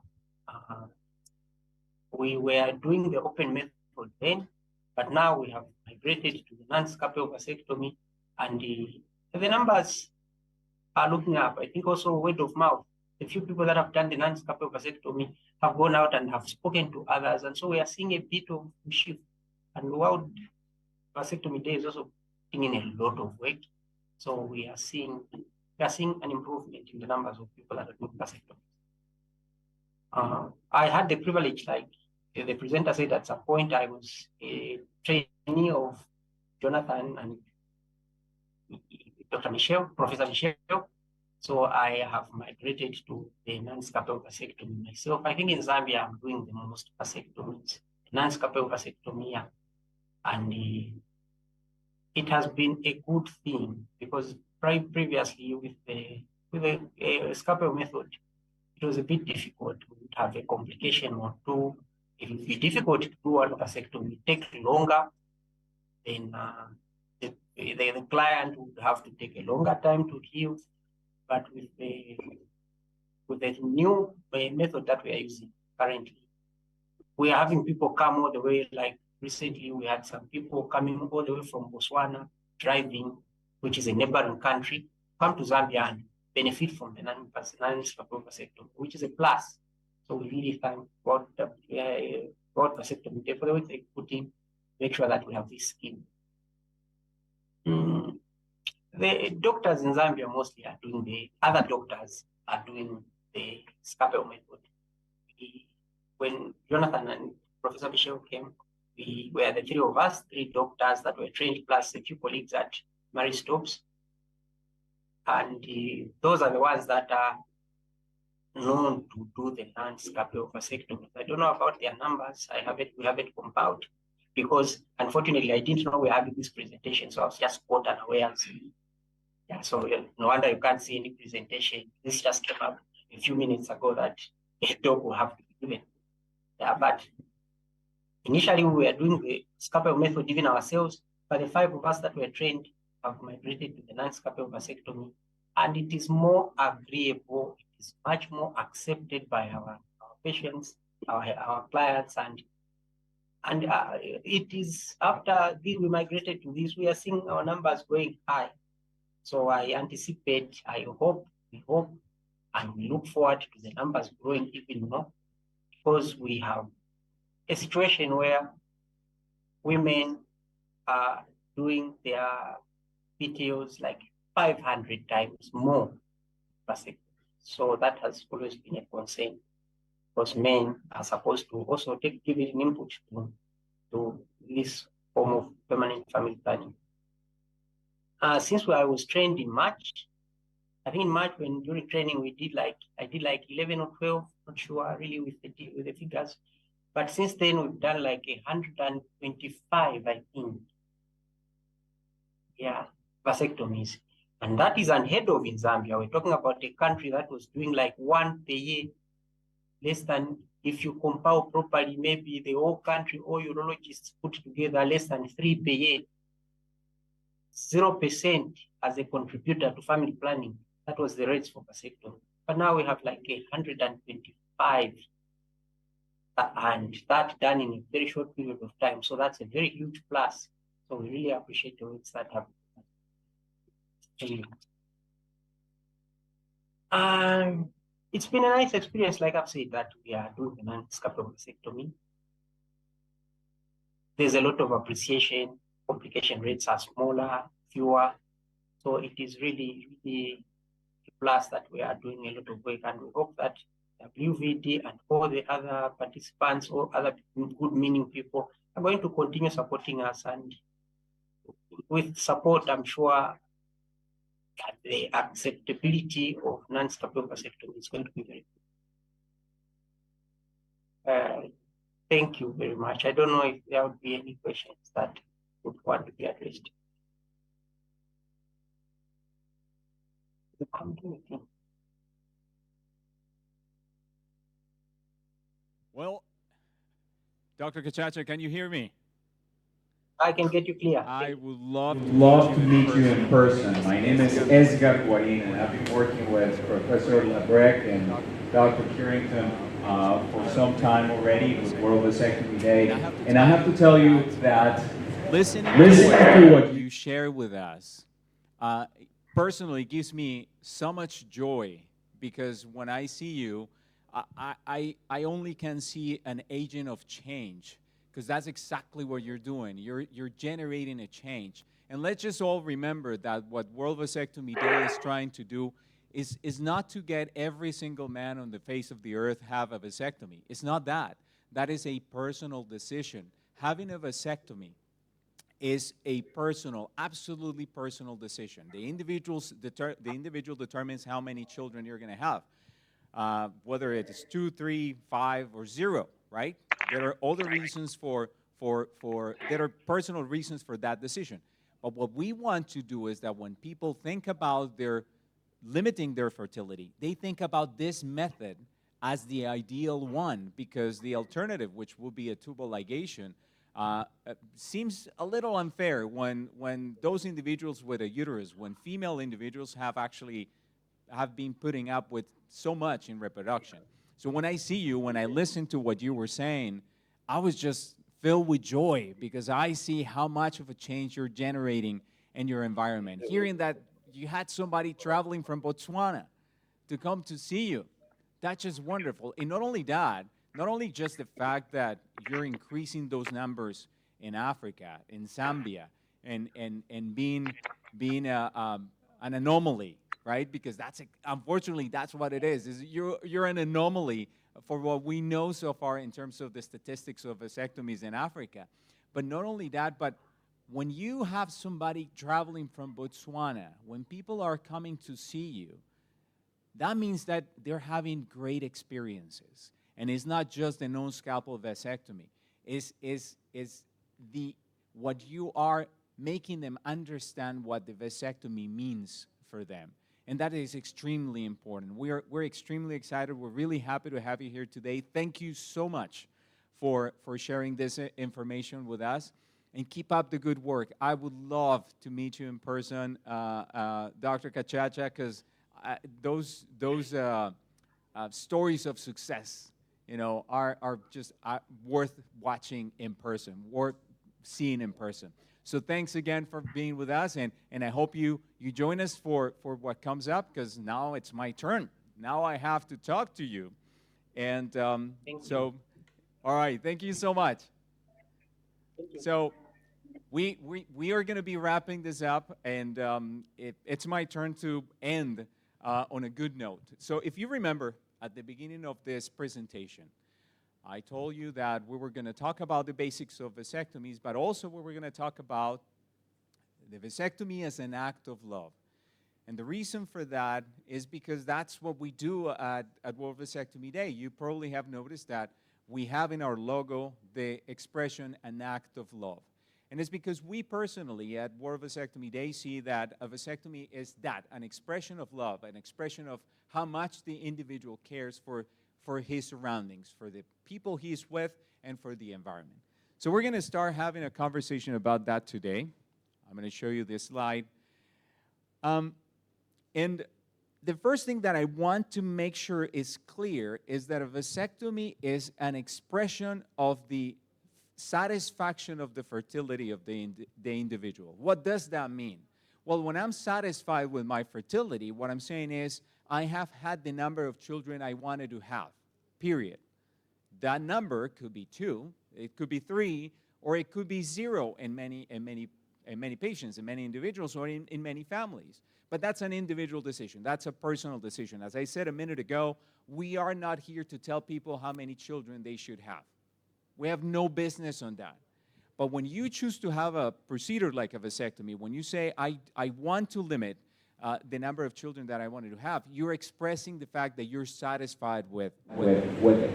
C: We were doing the open method then, but now we have migrated to the non-scalpel vasectomy, and the numbers are looking up. I think also word of mouth. A few people that have done the non-scalpel vasectomy have gone out and have spoken to others, and so we are seeing a bit of shift. And World Vasectomy Day is also putting in a lot of work, so we are seeing an improvement in the numbers of people that are doing vasectomy. I had the privilege, like the presenter said, at some point I was a trainee of Jonathan and Dr. Michelle, Professor Michelle. So I have migrated to the non-scalpel vasectomy myself. I think in Zambia I'm doing the most vasectomies, non-scalpel vasectomy, and it has been a good thing because previously with the scalpel method, it was a bit difficult to have a complication or two. It would be difficult to do one vasectomy, take longer, then the client would have to take a longer time to heal. But with the new method that we are using currently, we are having people come all the way. Like recently, we had some people coming all the way from Botswana, driving, which is a neighboring country, come to Zambia and benefit from the non-scalpel vasectomy, which is a plus. So we really thank World Vasectomy Day for the way they put in, make sure that we have this scheme. The doctors in Zambia mostly are doing other doctors are doing the scalpel method. When Jonathan and Professor Michelle came, we were the 3 of us, 3 doctors that were trained, plus a few colleagues at Mary Stopes. And those are the ones that are known to do the non-scalpel vasectomy. I don't know about their numbers. We haven't compiled because unfortunately I didn't know we were having this presentation, so I was just caught unawares. Yeah, so no wonder you can't see any presentation. This just came up a few minutes ago that a dog will have to be given. Yeah, but initially we were doing the scalpel method even ourselves, but the 5 of us that were trained have migrated to the non-scalpel vasectomy, and it is more agreeable, it is much more accepted by our patients, our clients, and it is after we migrated to this, we are seeing our numbers going high. So I anticipate, we hope, and we look forward to the numbers growing even more, because we have a situation where women are doing their PTOs like 500 times more. So that has always been a concern, because men are supposed to also give it an input to this form of permanent family planning. Since I was trained in March, I think in March during training I did like 11 or 12, not sure really with the figures, but since then we've done like 125, I think. Yeah, vasectomies, and that is unheard of in Zambia. We're talking about a country that was doing like 1 per year, less than, if you compile properly, maybe the whole country, all urologists put together, less than 3 per year. 0% as a contributor to family planning. That was the rates for vasectomy. But now we have like 125, and that done in a very short period of time. So that's a very huge plus. So we really appreciate the works that have. It's been a nice experience, like I've said, that we are doing the non-scalpel vasectomy. There's a lot of appreciation. Complication rates are smaller, fewer. So it is really, really a plus that we are doing a lot of work, and we hope that WVD and all the other participants or other good meaning people are going to continue supporting us, and with support, I'm sure that the acceptability of non-scapular vasectomy is going to be very good. Thank you very much. I don't know if there would be any questions that would want to be addressed.
A: Well, Dr. Kachacha, can you hear me?
C: I can get you clear.
A: I would love to meet you in person. My name is Edgar Guarin, and I've been working with Professor Labrecque and Dr. Curington for some time already with World Vasectomy Day. And I have to tell you that listening to what you share with us personally gives me so much joy, because when I see you, I only can see an agent of change, because that's exactly what you're doing. You're generating a change. And let's just all remember that what World Vasectomy Day is trying to do is not to get every single man on the face of the earth have a vasectomy. It's not that. That is a personal decision. Having a vasectomy is a personal, absolutely personal decision. The individual determines how many children you're going to have, whether it is 2, 3, 5, or 0, right? There are other reasons there are personal reasons for that decision. But what we want to do is that when people think about limiting their fertility, they think about this method as the ideal one, because the alternative, which would be a tubal ligation, seems a little unfair when those individuals with a uterus, when female individuals have been putting up with so much in reproduction. So when I see you, when I listen to what you were saying, I was just filled with joy, because I see how much of a change you're generating in your environment. Hearing that you had somebody traveling from Botswana to come to see you, that's just wonderful. And not only that, not only just the fact that you're increasing those numbers in Africa, in Zambia, and being an anomaly, right? Because unfortunately that's what it is you're an anomaly for what we know so far in terms of the statistics of vasectomies in Africa. But not only that, but when you have somebody traveling from Botswana, when people are coming to see you, that means that they're having great experiences. And it's not just a non-scalpel vasectomy. It's what you are making them understand what the vasectomy means for them. And that is extremely important. We're extremely excited. We're really happy to have you here today. Thank you so much for sharing this information with us. And keep up the good work. I would love to meet you in person, Dr. Kachacha, because those stories of success, are just worth watching in person, worth seeing in person. So thanks again for being with us, and I hope you join us for what comes up, because now it's my turn. Now I have to talk to you. And so, all right, thank you so much. So we are going to be wrapping this up, and it's my turn to end on a good note. So if you remember, at the beginning of this presentation, I told you that we were going to talk about the basics of vasectomies, but also we were going to talk about the vasectomy as an act of love. And the reason for that is because that's what we do at World Vasectomy Day. You probably have noticed that we have in our logo the expression, an act of love. And it's because we personally at World Vasectomy Day see that a vasectomy is an expression of love, an expression of how much the individual cares for his surroundings, for the people he's with, and for the environment. So we're going to start having a conversation about that today. I'm going to show you this slide. And the first thing that I want to make sure is clear is that a vasectomy is an expression of the satisfaction of the fertility of the individual. What does that mean? Well, when I'm satisfied with my fertility, what I'm saying is I have had the number of children I wanted to have, period. That number could be 2, it could be 3, or it could be 0 in many patients, in many individuals, or in many families. But that's an individual decision. That's a personal decision. As I said a minute ago, we are not here to tell people how many children they should have. We have no business on that. But when you choose to have a procedure like a vasectomy, when you say, I want to limit the number of children that I wanted to have, you're expressing the fact that you're satisfied with it.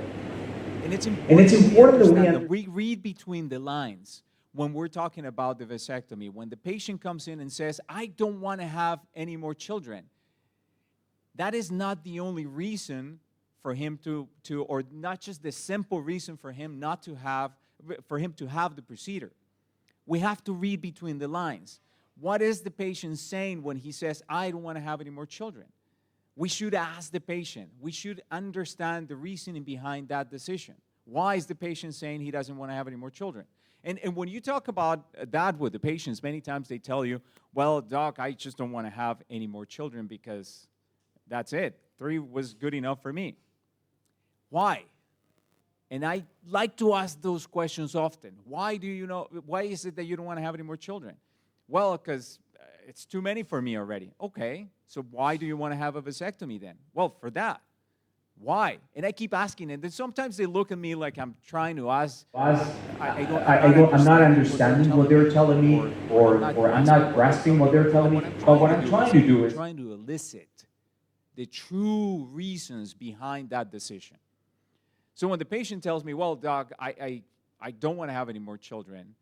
A: And it's important that we understand that we read between the lines when we're talking about the vasectomy. When the patient comes in and says, I don't want to have any more children, that is not the only reason for him to or not just the simple reason for him not to have, for him to have the procedure. We have to read between the lines. What is the patient saying when he says, I don't want to have any more children? We should ask the patient. We should understand the reasoning behind that decision. Why is the patient saying he doesn't want to have any more children? And when you talk about that with the patients, many times they tell you, well, doc, I just don't want to have any more children because that's it. 3 was good enough for me. Why? And I like to ask those questions often. Why is it that you don't want to have any more children? Well, because it's too many for me already. Okay, so why do you want to have a vasectomy then? Well, for that. Why? And I keep asking, and then sometimes they look at me like I'm trying to ask. I'm not understanding what they're telling me, or I'm not grasping what they're telling me. But what I'm trying to do is trying to elicit the true reasons behind that decision. So when the patient tells me, well, doc, I don't want to have any more children,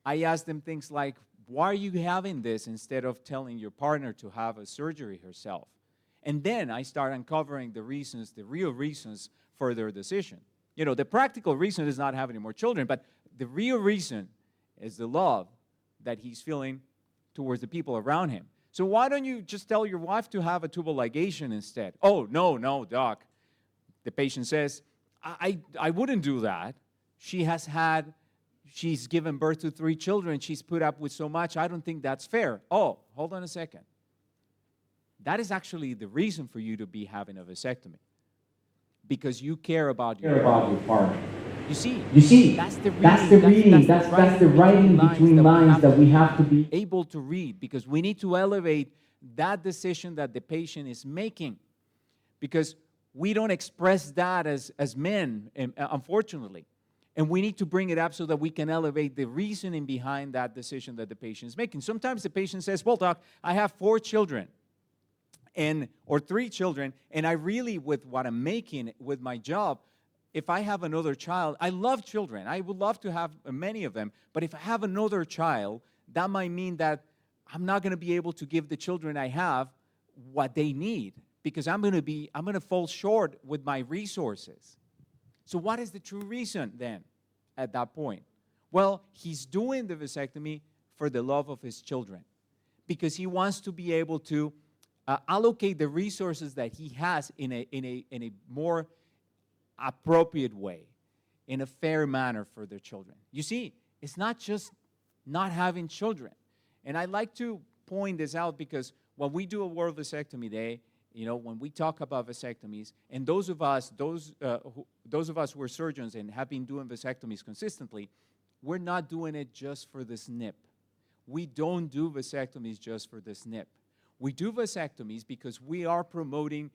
A: I ask them things like, why are you having this instead of telling your partner to have a surgery herself? And then I start uncovering the reasons, the real reasons for their decision. You know, the practical reason is not having any more children, but the real reason is the love that he's feeling towards the people around him. So why don't you just tell your wife to have a tubal ligation instead? Oh, no, doc. The patient says, I wouldn't do that. She's given birth to 3 children. She's put up with so much. I don't think that's fair. Oh, hold on a second. That is actually the reason for you to be having a vasectomy. Because you care about your partner. You see, that's the reading. That's the writing between lines that we have to be able to read, because we need to elevate that decision that the patient is making. Because we don't express that as men, unfortunately. And we need to bring it up so that we can elevate the reasoning behind that decision that the patient is making. Sometimes the patient says, well, doc, I have 4 children or 3 children, and I really, with what I'm making with my job, if I have another child, I love children. I would love to have many of them. But if I have another child, that might mean that I'm not going to be able to give the children I have what they need, because I'm going to fall short with my resources. So what is the true reason then at that point? Well, he's doing the vasectomy for the love of his children, because he wants to be able to allocate the resources that he has in a more appropriate way, in a fair manner for their children. You see, it's not just not having children. And I like to point this out because when we do a World Vasectomy Day, you know, when we talk about vasectomies, and those of us who are surgeons and have been doing vasectomies consistently, we're not doing it just for the snip. We don't do vasectomies just for the snip. We do vasectomies because we are promoting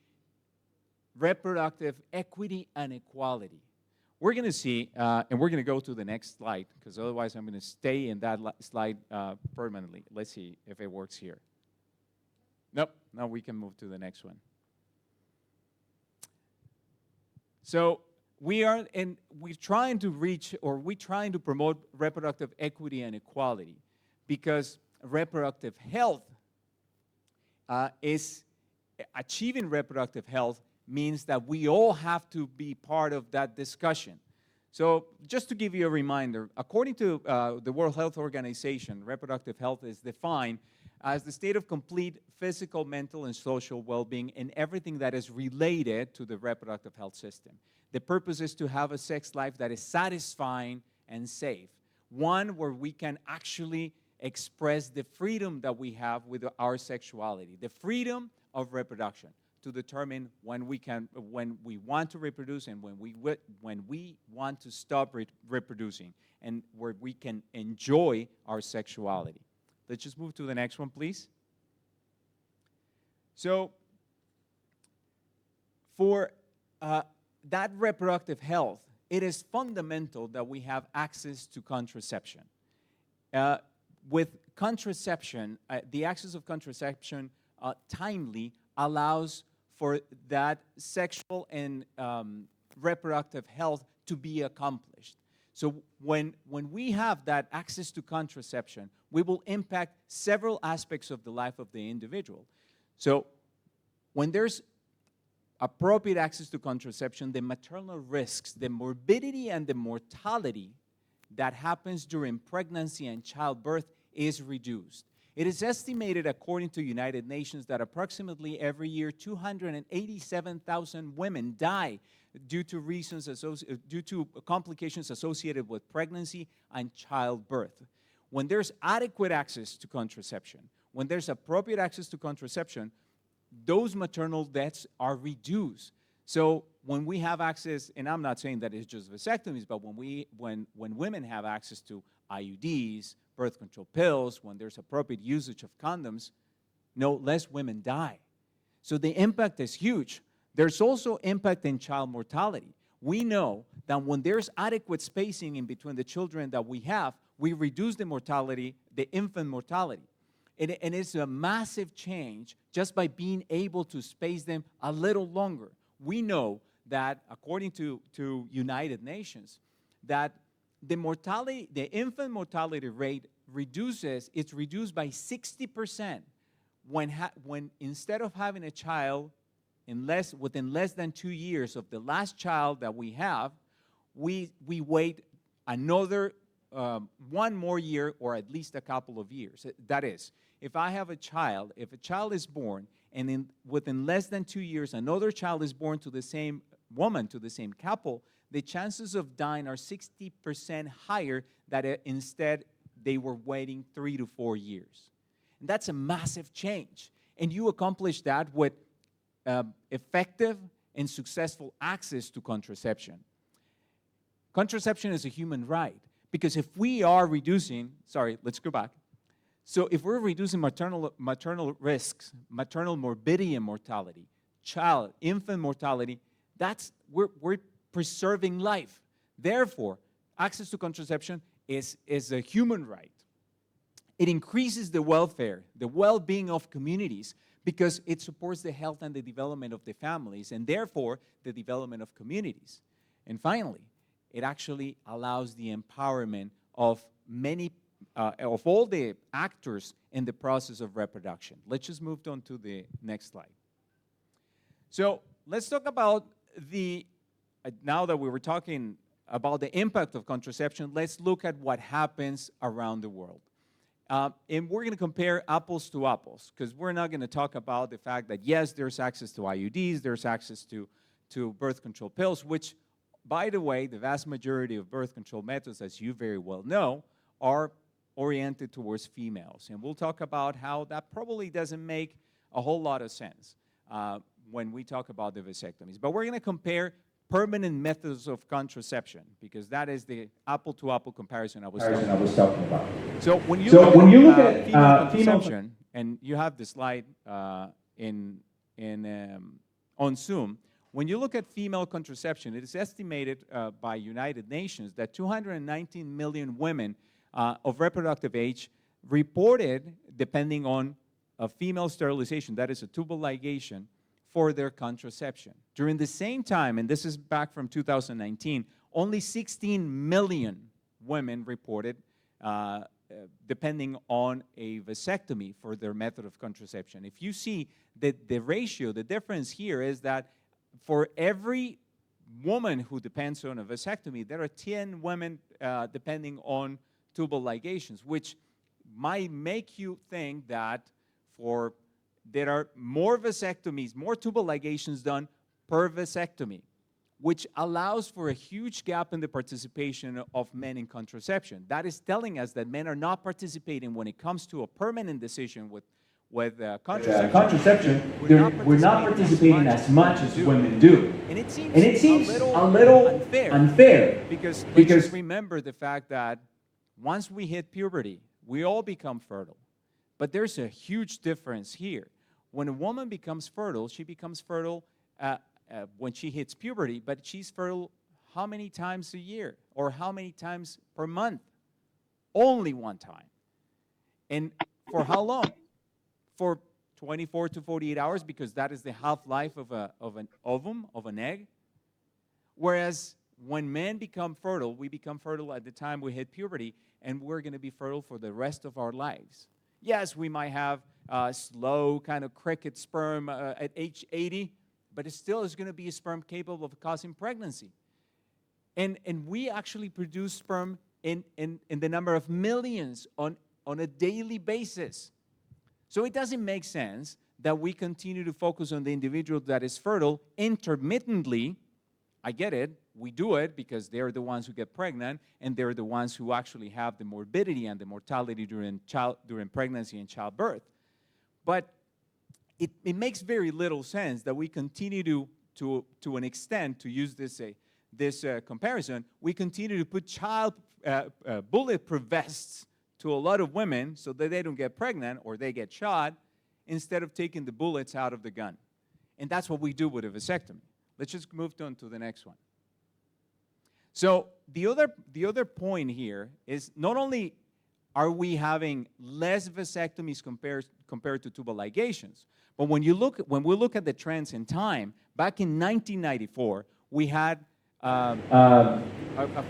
A: reproductive equity and equality. We're going to see, and we're going to go to the next slide, because otherwise I'm going to stay in that slide permanently. Let's see if it works here. Nope, now we can move to the next one. So we're trying to reach, or we're trying to promote reproductive equity and equality, because reproductive health is achieving reproductive health means that we all have to be part of that discussion. So just to give you a reminder, according to the World Health Organization, reproductive health is defined as the state of complete physical, mental, and social well-being and everything that is related to the reproductive health system. The purpose is to have a sex life that is satisfying and safe, one where we can actually express the freedom that we have with our sexuality, the freedom of reproduction to determine when we want to reproduce and when we want to stop reproducing, and where we can enjoy our sexuality. Let's just move to the next one, please. So for that reproductive health, it is fundamental that we have access to contraception. with contraception, the access of contraception timely allows for that sexual and reproductive health to be accomplished. So when we have that access to contraception, we will impact several aspects of the life of the individual. So when there's appropriate access to contraception, the maternal risks, the morbidity and the mortality that happens during pregnancy and childbirth is reduced. It is estimated, according to United Nations, that approximately every year 287,000 women die due to complications associated with pregnancy and childbirth. When there's adequate access to contraception, when there's appropriate access to contraception, those maternal deaths are reduced. So when we have access, and I'm not saying that it's just vasectomies, but when women have access to IUDs, birth control pills, when there's appropriate usage of condoms, no less women die. So the impact is huge. There's also impact in child mortality. We know that when there's adequate spacing in between the children that we have, we reduce the mortality, the infant mortality. And it's a massive change just by being able to space them a little longer. We know that, according to United Nations, that the infant mortality rate it's reduced by 60% when instead of having a child within less than 2 years of the last child that we have, we wait another 1 more year or at least a couple of years. That is, if a child is born and within less than 2 years another child is born to the same woman, to the same couple, the chances of dying are 60% higher than instead they were waiting 3 to 4 years. And that's a massive change. And you accomplish that with effective and successful access to contraception. Contraception is a human right, because if we are reducing, let's go back. So if we're reducing maternal risks, maternal morbidity and mortality, infant mortality, we're preserving life. Therefore, access to contraception is a human right. It increases the welfare, the well-being of communities, because it supports the health and the development of the families, and therefore the development of communities. And finally, it actually allows the empowerment of all the actors in the process of reproduction. Let's just move on to the next slide. So let's talk about now that we were talking about the impact of contraception, let's look at what happens around the world. And we're going to compare apples to apples, because we're not going to talk about the fact that, yes, there's access to IUDs, there's access to birth control pills, which, by the way, the vast majority of birth control methods, as you very well know, are oriented towards females. And we'll talk about how that probably doesn't make a whole lot of sense when we talk about the vasectomies. But we're going to compare permanent methods of contraception, because that is the apple-to-apple comparison I was talking about. So when you look at female contraception, and you have the slide on Zoom, when you look at female contraception, it is estimated by United Nations that 219 million women of reproductive age reported, depending on a female sterilization, that is a tubal ligation, for their contraception. During the same time, and this is back from 2019, only 16 million women reported depending on a vasectomy for their method of contraception. If you see that the ratio, the difference here is that for every woman who depends on a vasectomy, there are 10 women depending on tubal ligations, which might make you think that there are more vasectomies, more tubal ligations done per vasectomy, which allows for a huge gap in the participation of men in contraception. That is telling us that men are not participating when it comes to a permanent decision with contraception. We're not participating as much as women do. And it seems a little unfair because just remember the fact that once we hit puberty, we all become fertile. But there's a huge difference here. When a woman becomes fertile, she becomes fertile when she hits puberty, but she's fertile how many times a year or how many times per month? only one time. And for how long? For 24 to 48 hours, because that is the half-life of an ovum, of an egg. Whereas when men become fertile, we become fertile at the time we hit puberty, and we're going to be fertile for the rest of our lives. Yes, we might have slow kind of cricket sperm at age 80, but it still is going to be a sperm capable of causing pregnancy. And we actually produce sperm in the number of millions on a daily basis. So it doesn't make sense that we continue to focus on the individual that is fertile intermittently. I get it. We do it because they're the ones who get pregnant, and they're the ones who actually have the morbidity and the mortality during pregnancy and childbirth. But it makes very little sense that we continue to an extent, to use this comparison, we continue to put bulletproof vests to a lot of women so that they don't get pregnant or they get shot, instead of taking the bullets out of the gun. And that's what we do with a vasectomy. Let's just move on to the next one. So the other point here is, not only are we having less vasectomies compared to tubal ligations, but when we look at the trends in time, back in 1994, we had a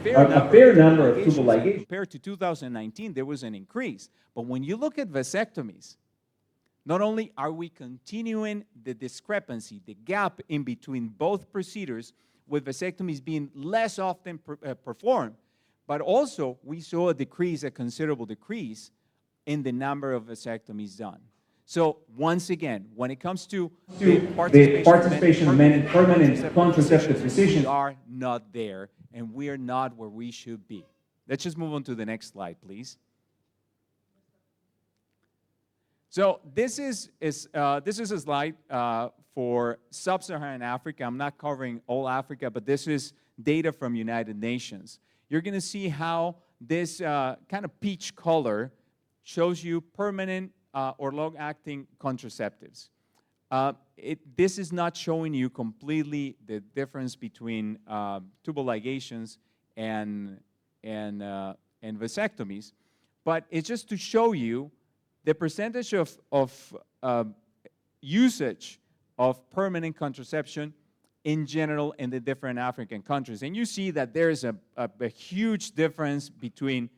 A: fair number of tubal ligations. Compared to 2019, there was an increase. But when you look at vasectomies, not only are we continuing the discrepancy, the gap in between both procedures, with vasectomies being less often performed, but also we saw a considerable decrease in the number of vasectomies done. So once again, when it comes to the participation of men in permanent contraceptive decisions, we are not there, and we are not where we should be. Let's just move on to the next slide, please. So this is a slide for sub-Saharan Africa. I'm not covering all Africa, but this is data from United Nations. You're going to see how this kind of peach color shows you permanent or long-acting contraceptives. This is not showing you completely the difference between tubal ligations and vasectomies, but it's just to show you the percentage of usage of permanent contraception in general in the different African countries. And you see that there is a huge difference between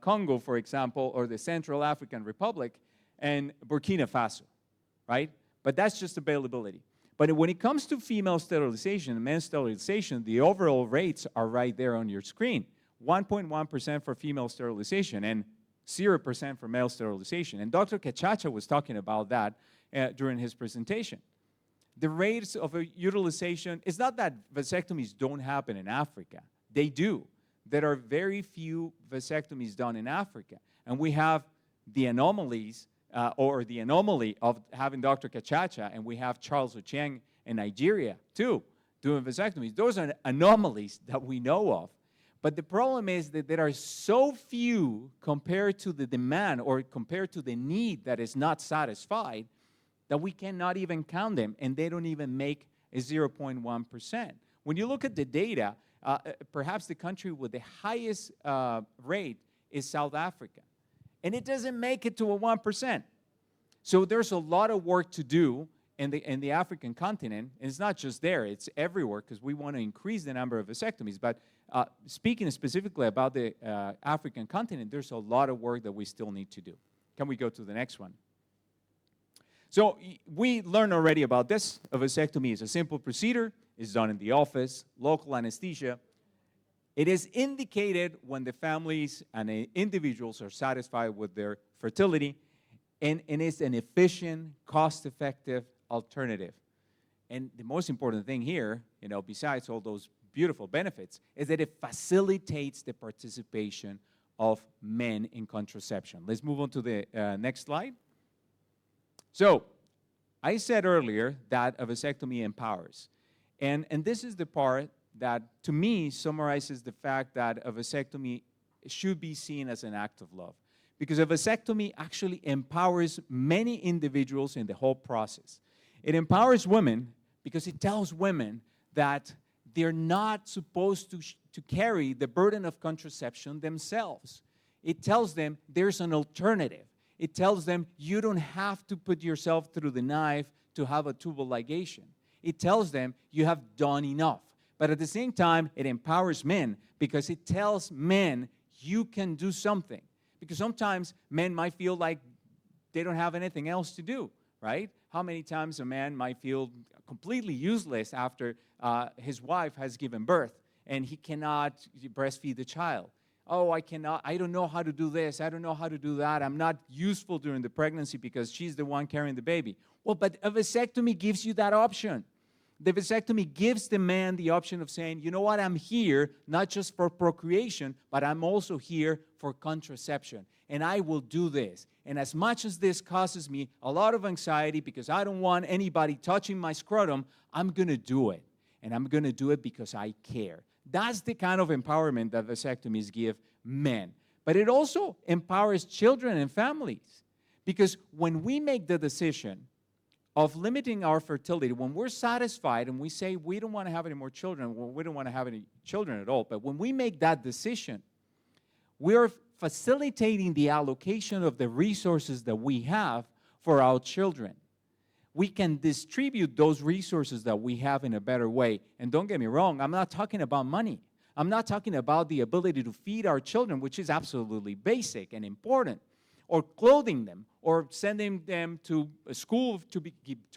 A: Congo, for example, or the Central African Republic, and Burkina Faso, right? But that's just availability. But when it comes to female sterilization and men's sterilization, the overall rates are right there on your screen. 1.1% for female sterilization and 0% for male sterilization. And Dr. Cachacha was talking about that during his presentation. The rates of utilization, it's not that vasectomies don't happen in Africa. They do. There are very few vasectomies done in Africa. And we have the anomalies, or the anomaly of having Dr. Cachacha, and we have Charles Ochieng in Nigeria, too, doing vasectomies. Those are anomalies that we know of. But the problem is that there are so few compared to the demand or compared to the need that is not satisfied that we cannot even count them, and they don't even make a 0.1%. When you look at the data, perhaps the country with the highest rate is South Africa, and it doesn't make it to a 1%. So there's a lot of work to do in the African continent, and it's not just there, it's everywhere, because we want to increase the number of vasectomies. But speaking specifically about the African continent, there's a lot of work that we still need to do. Can we go to the next one? So we learned already about this. A vasectomy is a simple procedure. It's done in the office, local anesthesia. It is indicated when the families and individuals are satisfied with their fertility, and it's an efficient, cost-effective alternative. And the most important thing here, besides all those beautiful benefits, is that it facilitates the participation of men in contraception. Let's move on to the next slide. So, I said earlier that a vasectomy empowers. And this is the part that, to me, summarizes the fact that a vasectomy should be seen as an act of love. Because a vasectomy actually empowers many individuals in the whole process. It empowers women because it tells women that they're not supposed to carry the burden of contraception themselves. It tells them there's an alternative. It tells them you don't have to put yourself through the knife to have a tubal ligation. It tells them you have done enough. But at the same time, it empowers men because it tells men you can do something. Because sometimes men might feel like they don't have anything else to do, right? How many times a man might feel completely useless after his wife has given birth and he cannot breastfeed the child? Oh, I don't know how to do this, I don't know how to do that, I'm not useful during the pregnancy because she's the one carrying the baby. Well, but a vasectomy gives you that option. The vasectomy gives the man the option of saying, you know what, I'm here not just for procreation, but I'm also here for contraception. And I will do this. And as much as this causes me a lot of anxiety because I don't want anybody touching my scrotum, I'm going to do it. And I'm going to do it because I care. That's the kind of empowerment that vasectomies give men. But it also empowers children and families. Because when we make the decision of limiting our fertility, when we're satisfied and we say we don't want to have any more children, well, we don't want to have any children at all, but when we make that decision, we're facilitating the allocation of the resources that we have for our children. We can distribute those resources that we have in a better way. And don't get me wrong, I'm not talking about money. I'm not talking about the ability to feed our children, which is absolutely basic and important, or clothing them, or sending them to a school to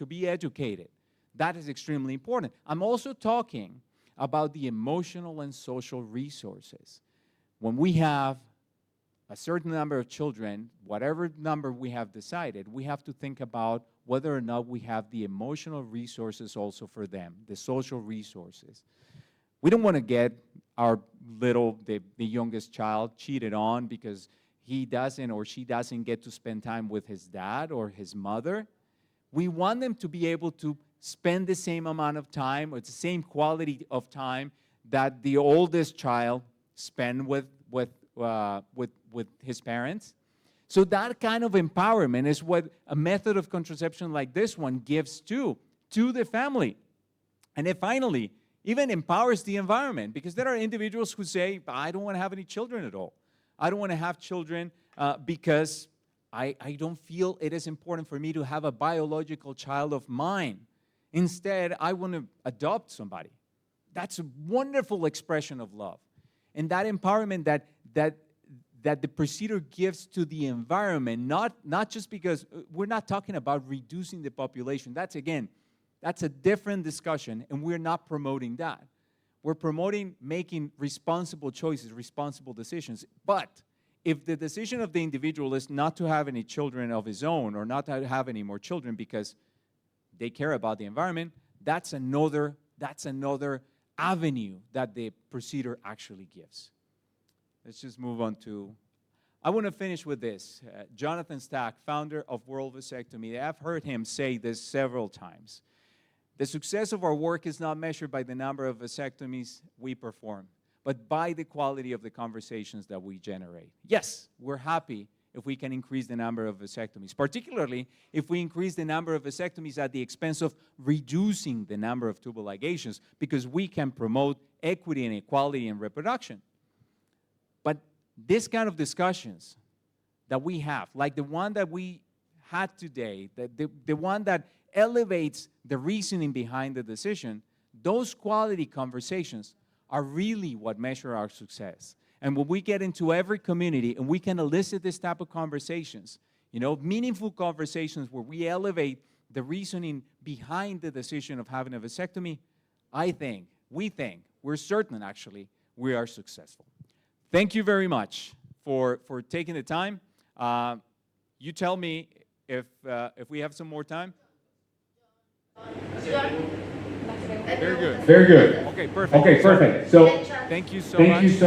A: be educated. That is extremely important. I'm also talking about the emotional and social resources. When we have a certain number of children, whatever number we have decided, we have to think about whether or not we have the emotional resources also for them, the social resources. We don't want to get our the youngest child cheated on because he doesn't or she doesn't get to spend time with his dad or his mother. We want them to be able to spend the same amount of time or the same quality of time that the oldest child spend with his parents. So that kind of empowerment is what a method of contraception like this one gives to the family. And it finally even empowers the environment, because there are individuals who say, I don't want to have any children at all. I don't want to have children because I don't feel it is important for me to have a biological child of mine. Instead, I want to adopt somebody. That's a wonderful expression of love. And that empowerment that the procedure gives to the environment, not just because we're not talking about reducing the population. That's a different discussion, and we're not promoting that. We're promoting making responsible choices, responsible decisions. But if the decision of the individual is not to have any children of his own or not to have any more children because they care about the environment, that's another avenue that the procedure actually gives. Let's just move on to, I want to finish with this. Jonathan Stack, founder of World Vasectomy, I've heard him say this several times. The success of our work is not measured by the number of vasectomies we perform, but by the quality of the conversations that we generate. Yes, we're happy if we can increase the number of vasectomies, particularly if we increase the number of vasectomies at the expense of reducing the number of tubal ligations, because we can promote equity and equality in reproduction. But this kind of discussions that we have, like the one that we had today, the one that elevates the reasoning behind the decision, those quality conversations are really what measure our success. And when we get into every community and we can elicit this type of conversations, meaningful conversations where we elevate the reasoning behind the decision of having a vasectomy, we're certain actually, we are successful. Thank you very much for taking the time. You tell me if we have some more time. Very good.
E: Very good.
A: Okay, perfect.
E: Okay, perfect. So
A: thank you so
E: much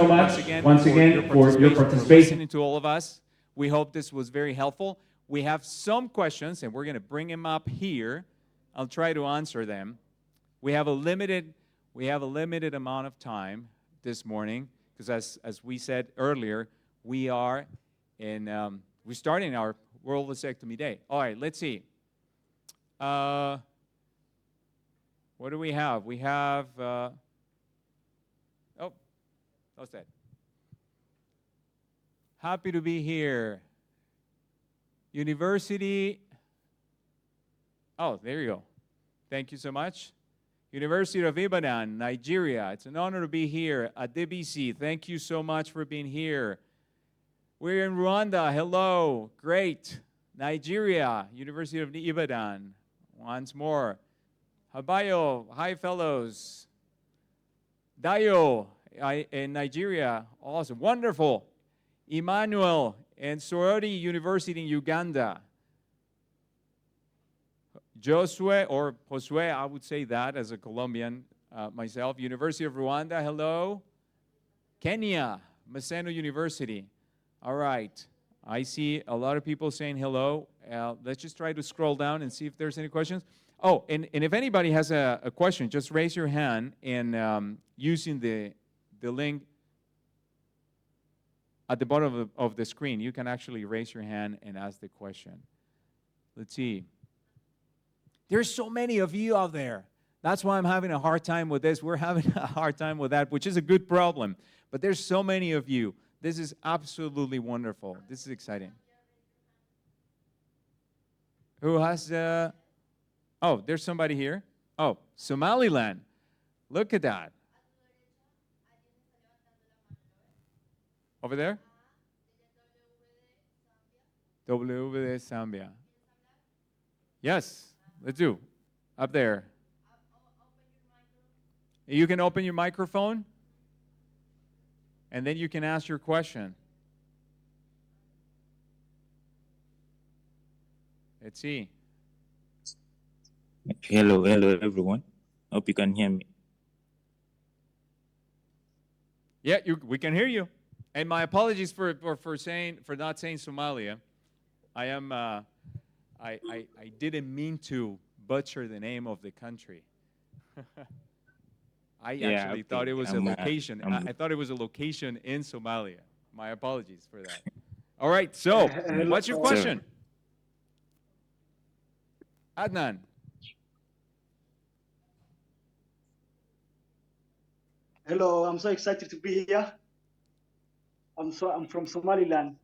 E: once again for your participation.
A: Listening to all of us. We hope this was very helpful. We have some questions, and we're going to bring them up here. I'll try to answer them. We have a limited amount of time this morning because, as we said earlier, we're starting our World Vasectomy Day. All right, let's see. What do we have? We have, how's that? Happy to be here. University. Oh, there you go. Thank you so much. University of Ibadan, Nigeria. It's an honor to be here. Adebisi, thank you so much for being here. We're in Rwanda. Hello. Great. Nigeria, University of Ibadan. Once more. Habayo, hi fellows. Dayo, in Nigeria. Awesome. Wonderful. Emmanuel and Sorority University in Uganda. Josue, or Josue, I would say that as a Colombian myself. University of Rwanda, hello. Kenya, Maseno University. All right. I see a lot of people saying hello. Let's just try to scroll down and see if there's any questions. Oh, and if anybody has a question, just raise your hand and using the link at the bottom of the screen, you can actually raise your hand and ask the question. Let's see. There's so many of you out there. That's why I'm having a hard time with this. We're having a hard time with that, which is a good problem. But there's so many of you. This is absolutely wonderful. This is exciting. Who has, oh, there's somebody here. Oh, Somaliland. Look at that. Over there? WD Zambia. Yes, let's do. Up there. You can open your microphone, and then you can ask your question. Let's see.
F: Hello everyone. Hope you can hear me.
A: Yeah, we can hear you. And my apologies for not saying Somalia. I didn't mean to butcher the name of the country. I actually thought it was a location. I thought it was a location in Somalia. My apologies for that. All right, so what's your question? Adnan.
G: Hello, I'm so excited to be here. I'm from Somaliland.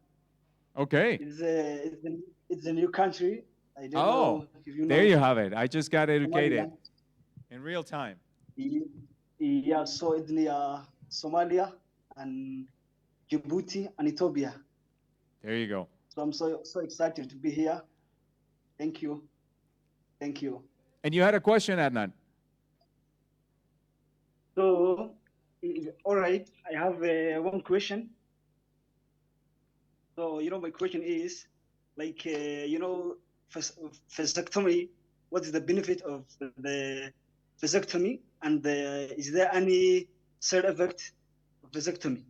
A: Okay.
G: It's a new country. I don't know if you know.
A: There you have it. I just got educated
G: Somaliland.
A: in real time.
G: Yeah, so it's near Somalia and Djibouti and Ethiopia.
A: There you go.
G: So I'm so excited to be here. Thank you. Thank you.
A: And you had a question, Adnan.
G: So, all right, I have one question. So, my question is, like, vasectomy, what is the benefit of the vasectomy? And is there any side effect of vasectomy?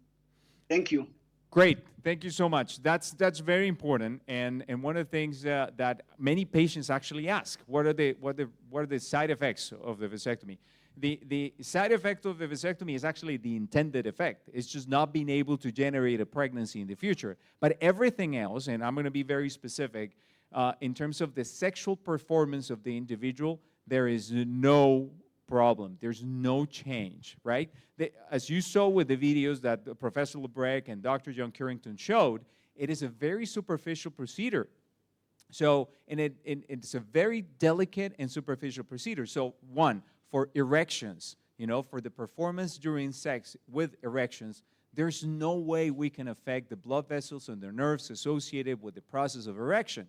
G: Thank you.
A: Great. Thank you so much. That's very important. And one of the things that many patients actually ask, what are the side effects of the vasectomy? The side effect of the vasectomy is actually the intended effect. It's just not being able to generate a pregnancy in the future. But everything else, and I'm going to be very specific, in terms of the sexual performance of the individual, there is no problem. There's no change, right? As you saw with the videos that Professor Lebrecq and Dr. John Currington showed, it is a very superficial procedure. So, and it's a very delicate and superficial procedure. So, one, for erections, for the performance during sex with erections, there's no way we can affect the blood vessels and the nerves associated with the process of erection.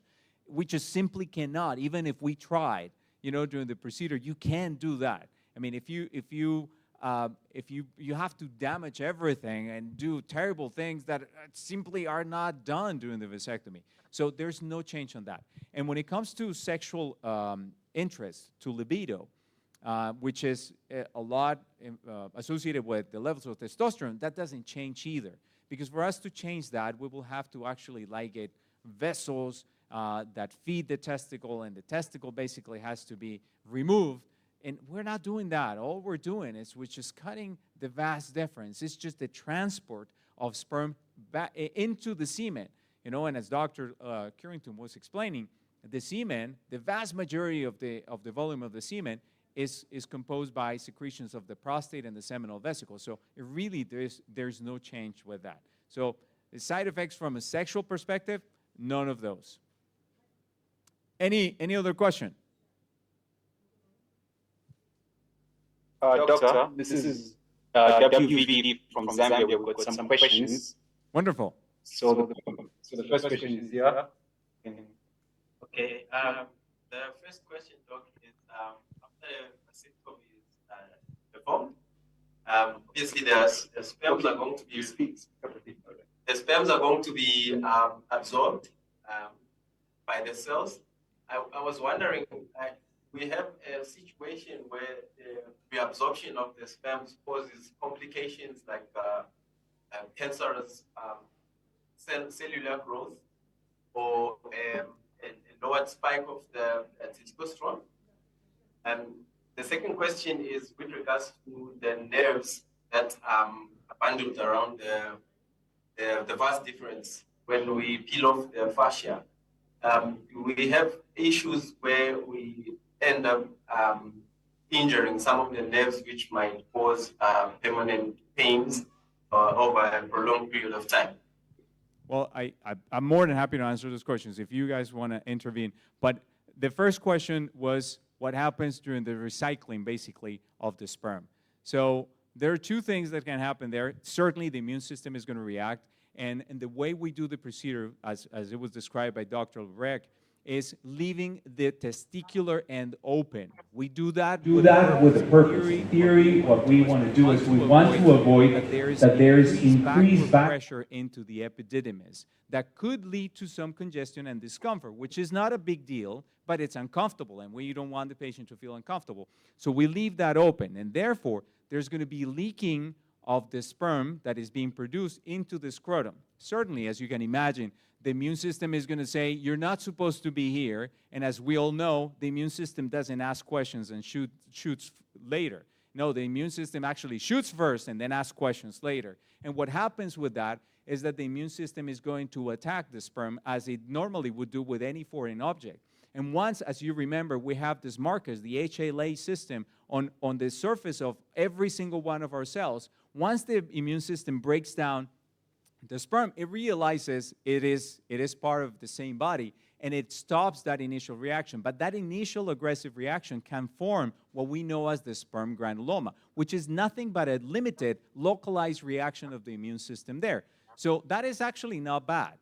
A: We just simply cannot, even if we tried, during the procedure. You can't do that. I mean, if you have to damage everything and do terrible things that simply are not done during the vasectomy. So there's no change on that. And when it comes to sexual interest, to libido, which is a lot associated with the levels of testosterone, that doesn't change either. Because for us to change that, we will have to actually ligate vessels that feed the testicle, and the testicle basically has to be removed. And we're not doing that. All we're doing is we're just cutting the vas deferens. It's just the transport of sperm back into the semen. And as Dr. Currington was explaining, the semen, the vast majority of the volume of the semen is composed by secretions of the prostate and the seminal vesicle. So it really, there's no change with that. So The side effects from a sexual perspective, none of those. Any other question?
H: Doctor, this is WVD from Zambia. We've got some questions.
A: Wonderful.
H: So the first question is here.
I: Okay. The first question, Doc, is after vasectomy is performed, obviously the sperms are going to be absorbed by the cells. I was wondering, we have a situation where the reabsorption of the sperms causes complications like cancerous cellular growth or a lowered spike of the testosterone. And the second question is with regards to the nerves that are bundled around the vas deferens when we peel off the fascia. We have issues where we end up injuring some of the nerves, which might cause permanent pains over a prolonged period of time.
A: Well, I'm more than happy to answer those questions if you guys want to intervene. But the first question was what happens during the recycling, basically, of the sperm. So there are two things that can happen there. Certainly, the immune system is going to react. And the way we do the procedure, as it was described by Dr. Lebrecq, is leaving the testicular end open. We do that
E: with a purpose. In theory, what we want to do is we want to avoid that there is increased back
A: pressure into the epididymis that could lead to some congestion and discomfort, which is not a big deal, but it's uncomfortable, and we don't want the patient to feel uncomfortable. So we leave that open, and therefore, there's going to be leaking of the sperm that is being produced into the scrotum. Certainly, as you can imagine, the immune system is going to say, you're not supposed to be here, and as we all know, the immune system doesn't ask questions and shoots later. No, the immune system actually shoots first and then asks questions later. And what happens with that is that the immune system is going to attack the sperm as it normally would do with any foreign object. And once, as you remember, we have these markers, the HLA system on the surface of every single one of our cells, once the immune system breaks down the sperm, it realizes it is part of the same body, and it stops that initial reaction. But that initial aggressive reaction can form what we know as the sperm granuloma, which is nothing but a limited, localized reaction of the immune system there. So that is actually not bad.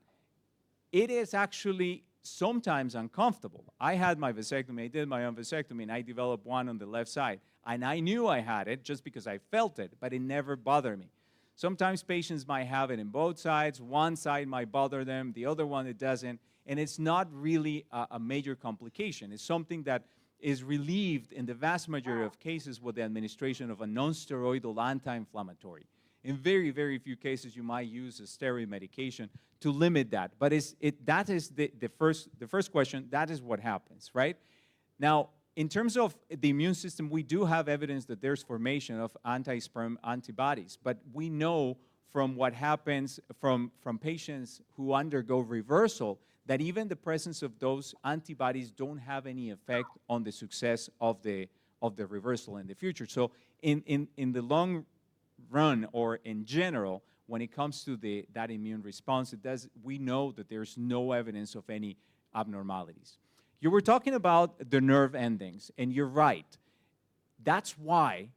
A: It is actually sometimes uncomfortable. I had my vasectomy, I did my own vasectomy, and I developed one on the left side. And I knew I had it just because I felt it, but it never bothered me. Sometimes patients might have it in both sides. One side might bother them, the other one it doesn't, and it's not really a major complication. It's something that is relieved in the vast majority of cases with the administration of a non-steroidal anti-inflammatory. In very, very few cases, you might use a steroid medication to limit that. But that is the first question. That is what happens, right? Now, in terms of the immune system, we do have evidence that there's formation of anti-sperm antibodies, but we know from what happens from patients who undergo reversal that even the presence of those antibodies don't have any effect on the success of the reversal in the future. So in the long run, or in general, when it comes to that immune response, we know that there's no evidence of any abnormalities. You were talking about the nerve endings, and you're right. That's why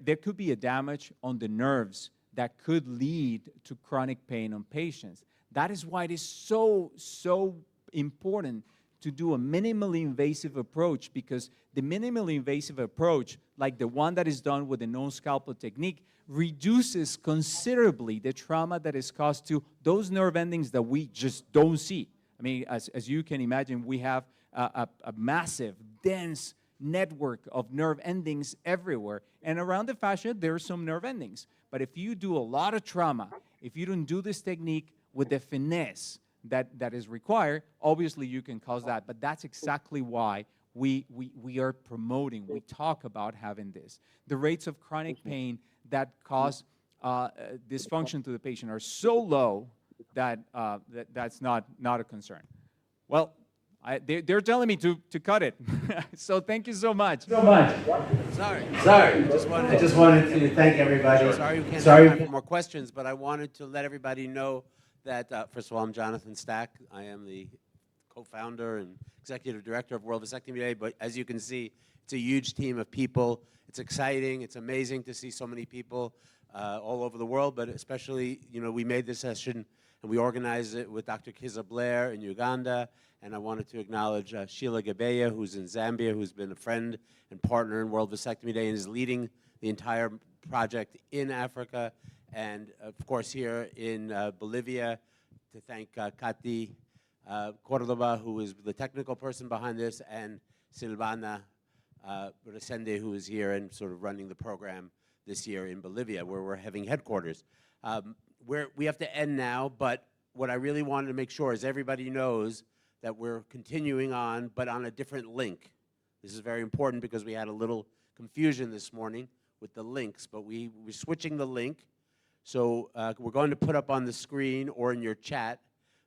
A: there could be a damage on the nerves that could lead to chronic pain on patients. That is why it is so important to do a minimally invasive approach, because the minimally invasive approach, like the one that is done with the non-scalpel technique, reduces considerably the trauma that is caused to those nerve endings that we just don't see. I mean, as you can imagine, we have a massive, dense network of nerve endings everywhere. And around the fascia, there are some nerve endings. But if you do a lot of trauma, if you don't do this technique with the finesse that is required, obviously you can cause that. But that's exactly why we are promoting, we talk about having this. The rates of chronic pain that cause dysfunction to the patient are so low that that's not a concern. Well, they're telling me to cut it. So thank you so much.
J: Sorry. I just wanted to thank everybody.
K: Sorry we can't have time for more questions, but I wanted to let everybody know
J: that, first of all, I'm Jonathan Stack. I am the co-founder and executive director of World Vasectomy Day, but as you can see, it's a huge team of people. It's exciting. It's amazing to see so many people all over the world, but especially, you know, we made this session and we organized it with Dr. Kiza Blair in Uganda, and I wanted to acknowledge Sheila Gabeya, who's in Zambia, who's been a friend and partner in World Vasectomy Day and is leading the entire project in Africa, and of course here in Bolivia, to thank Kati Cordoba, who is the technical person behind this, and Silvana Resende, who is here and sort of running the program this year in Bolivia, where we're having headquarters. We have to end now, but what I really wanted to make sure is everybody knows that we're continuing on, but on a different link. This is very important because we had a little confusion this morning with the links, but we're switching the link. So we're going to put up on the screen or in your chat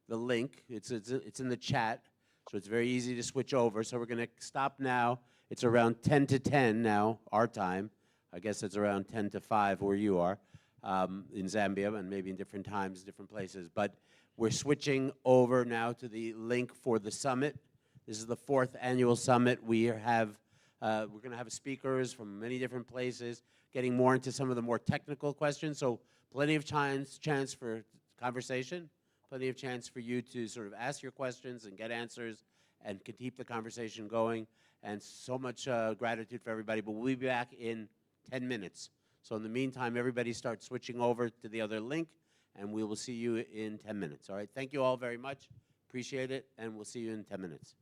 J: the link. It's in the chat, so it's very easy to switch over. So we're going to stop now. It's around 10 to 10 now, our time. I guess it's around 10 to 5 where you are in Zambia, and maybe in different times, different places. But we're switching over now to the link for the summit. This is the 4th annual summit. We're going to have speakers from many different places, getting more into some of the more technical questions. So plenty of chance for conversation, plenty of chance for you to sort of ask your questions and get answers and can keep the conversation going. And so much gratitude for everybody. But we'll be back in 10 minutes. So in the meantime, everybody start switching over to the other link, and we will see you in 10 minutes. All right, thank you all very much. Appreciate it, and we'll see you in 10 minutes.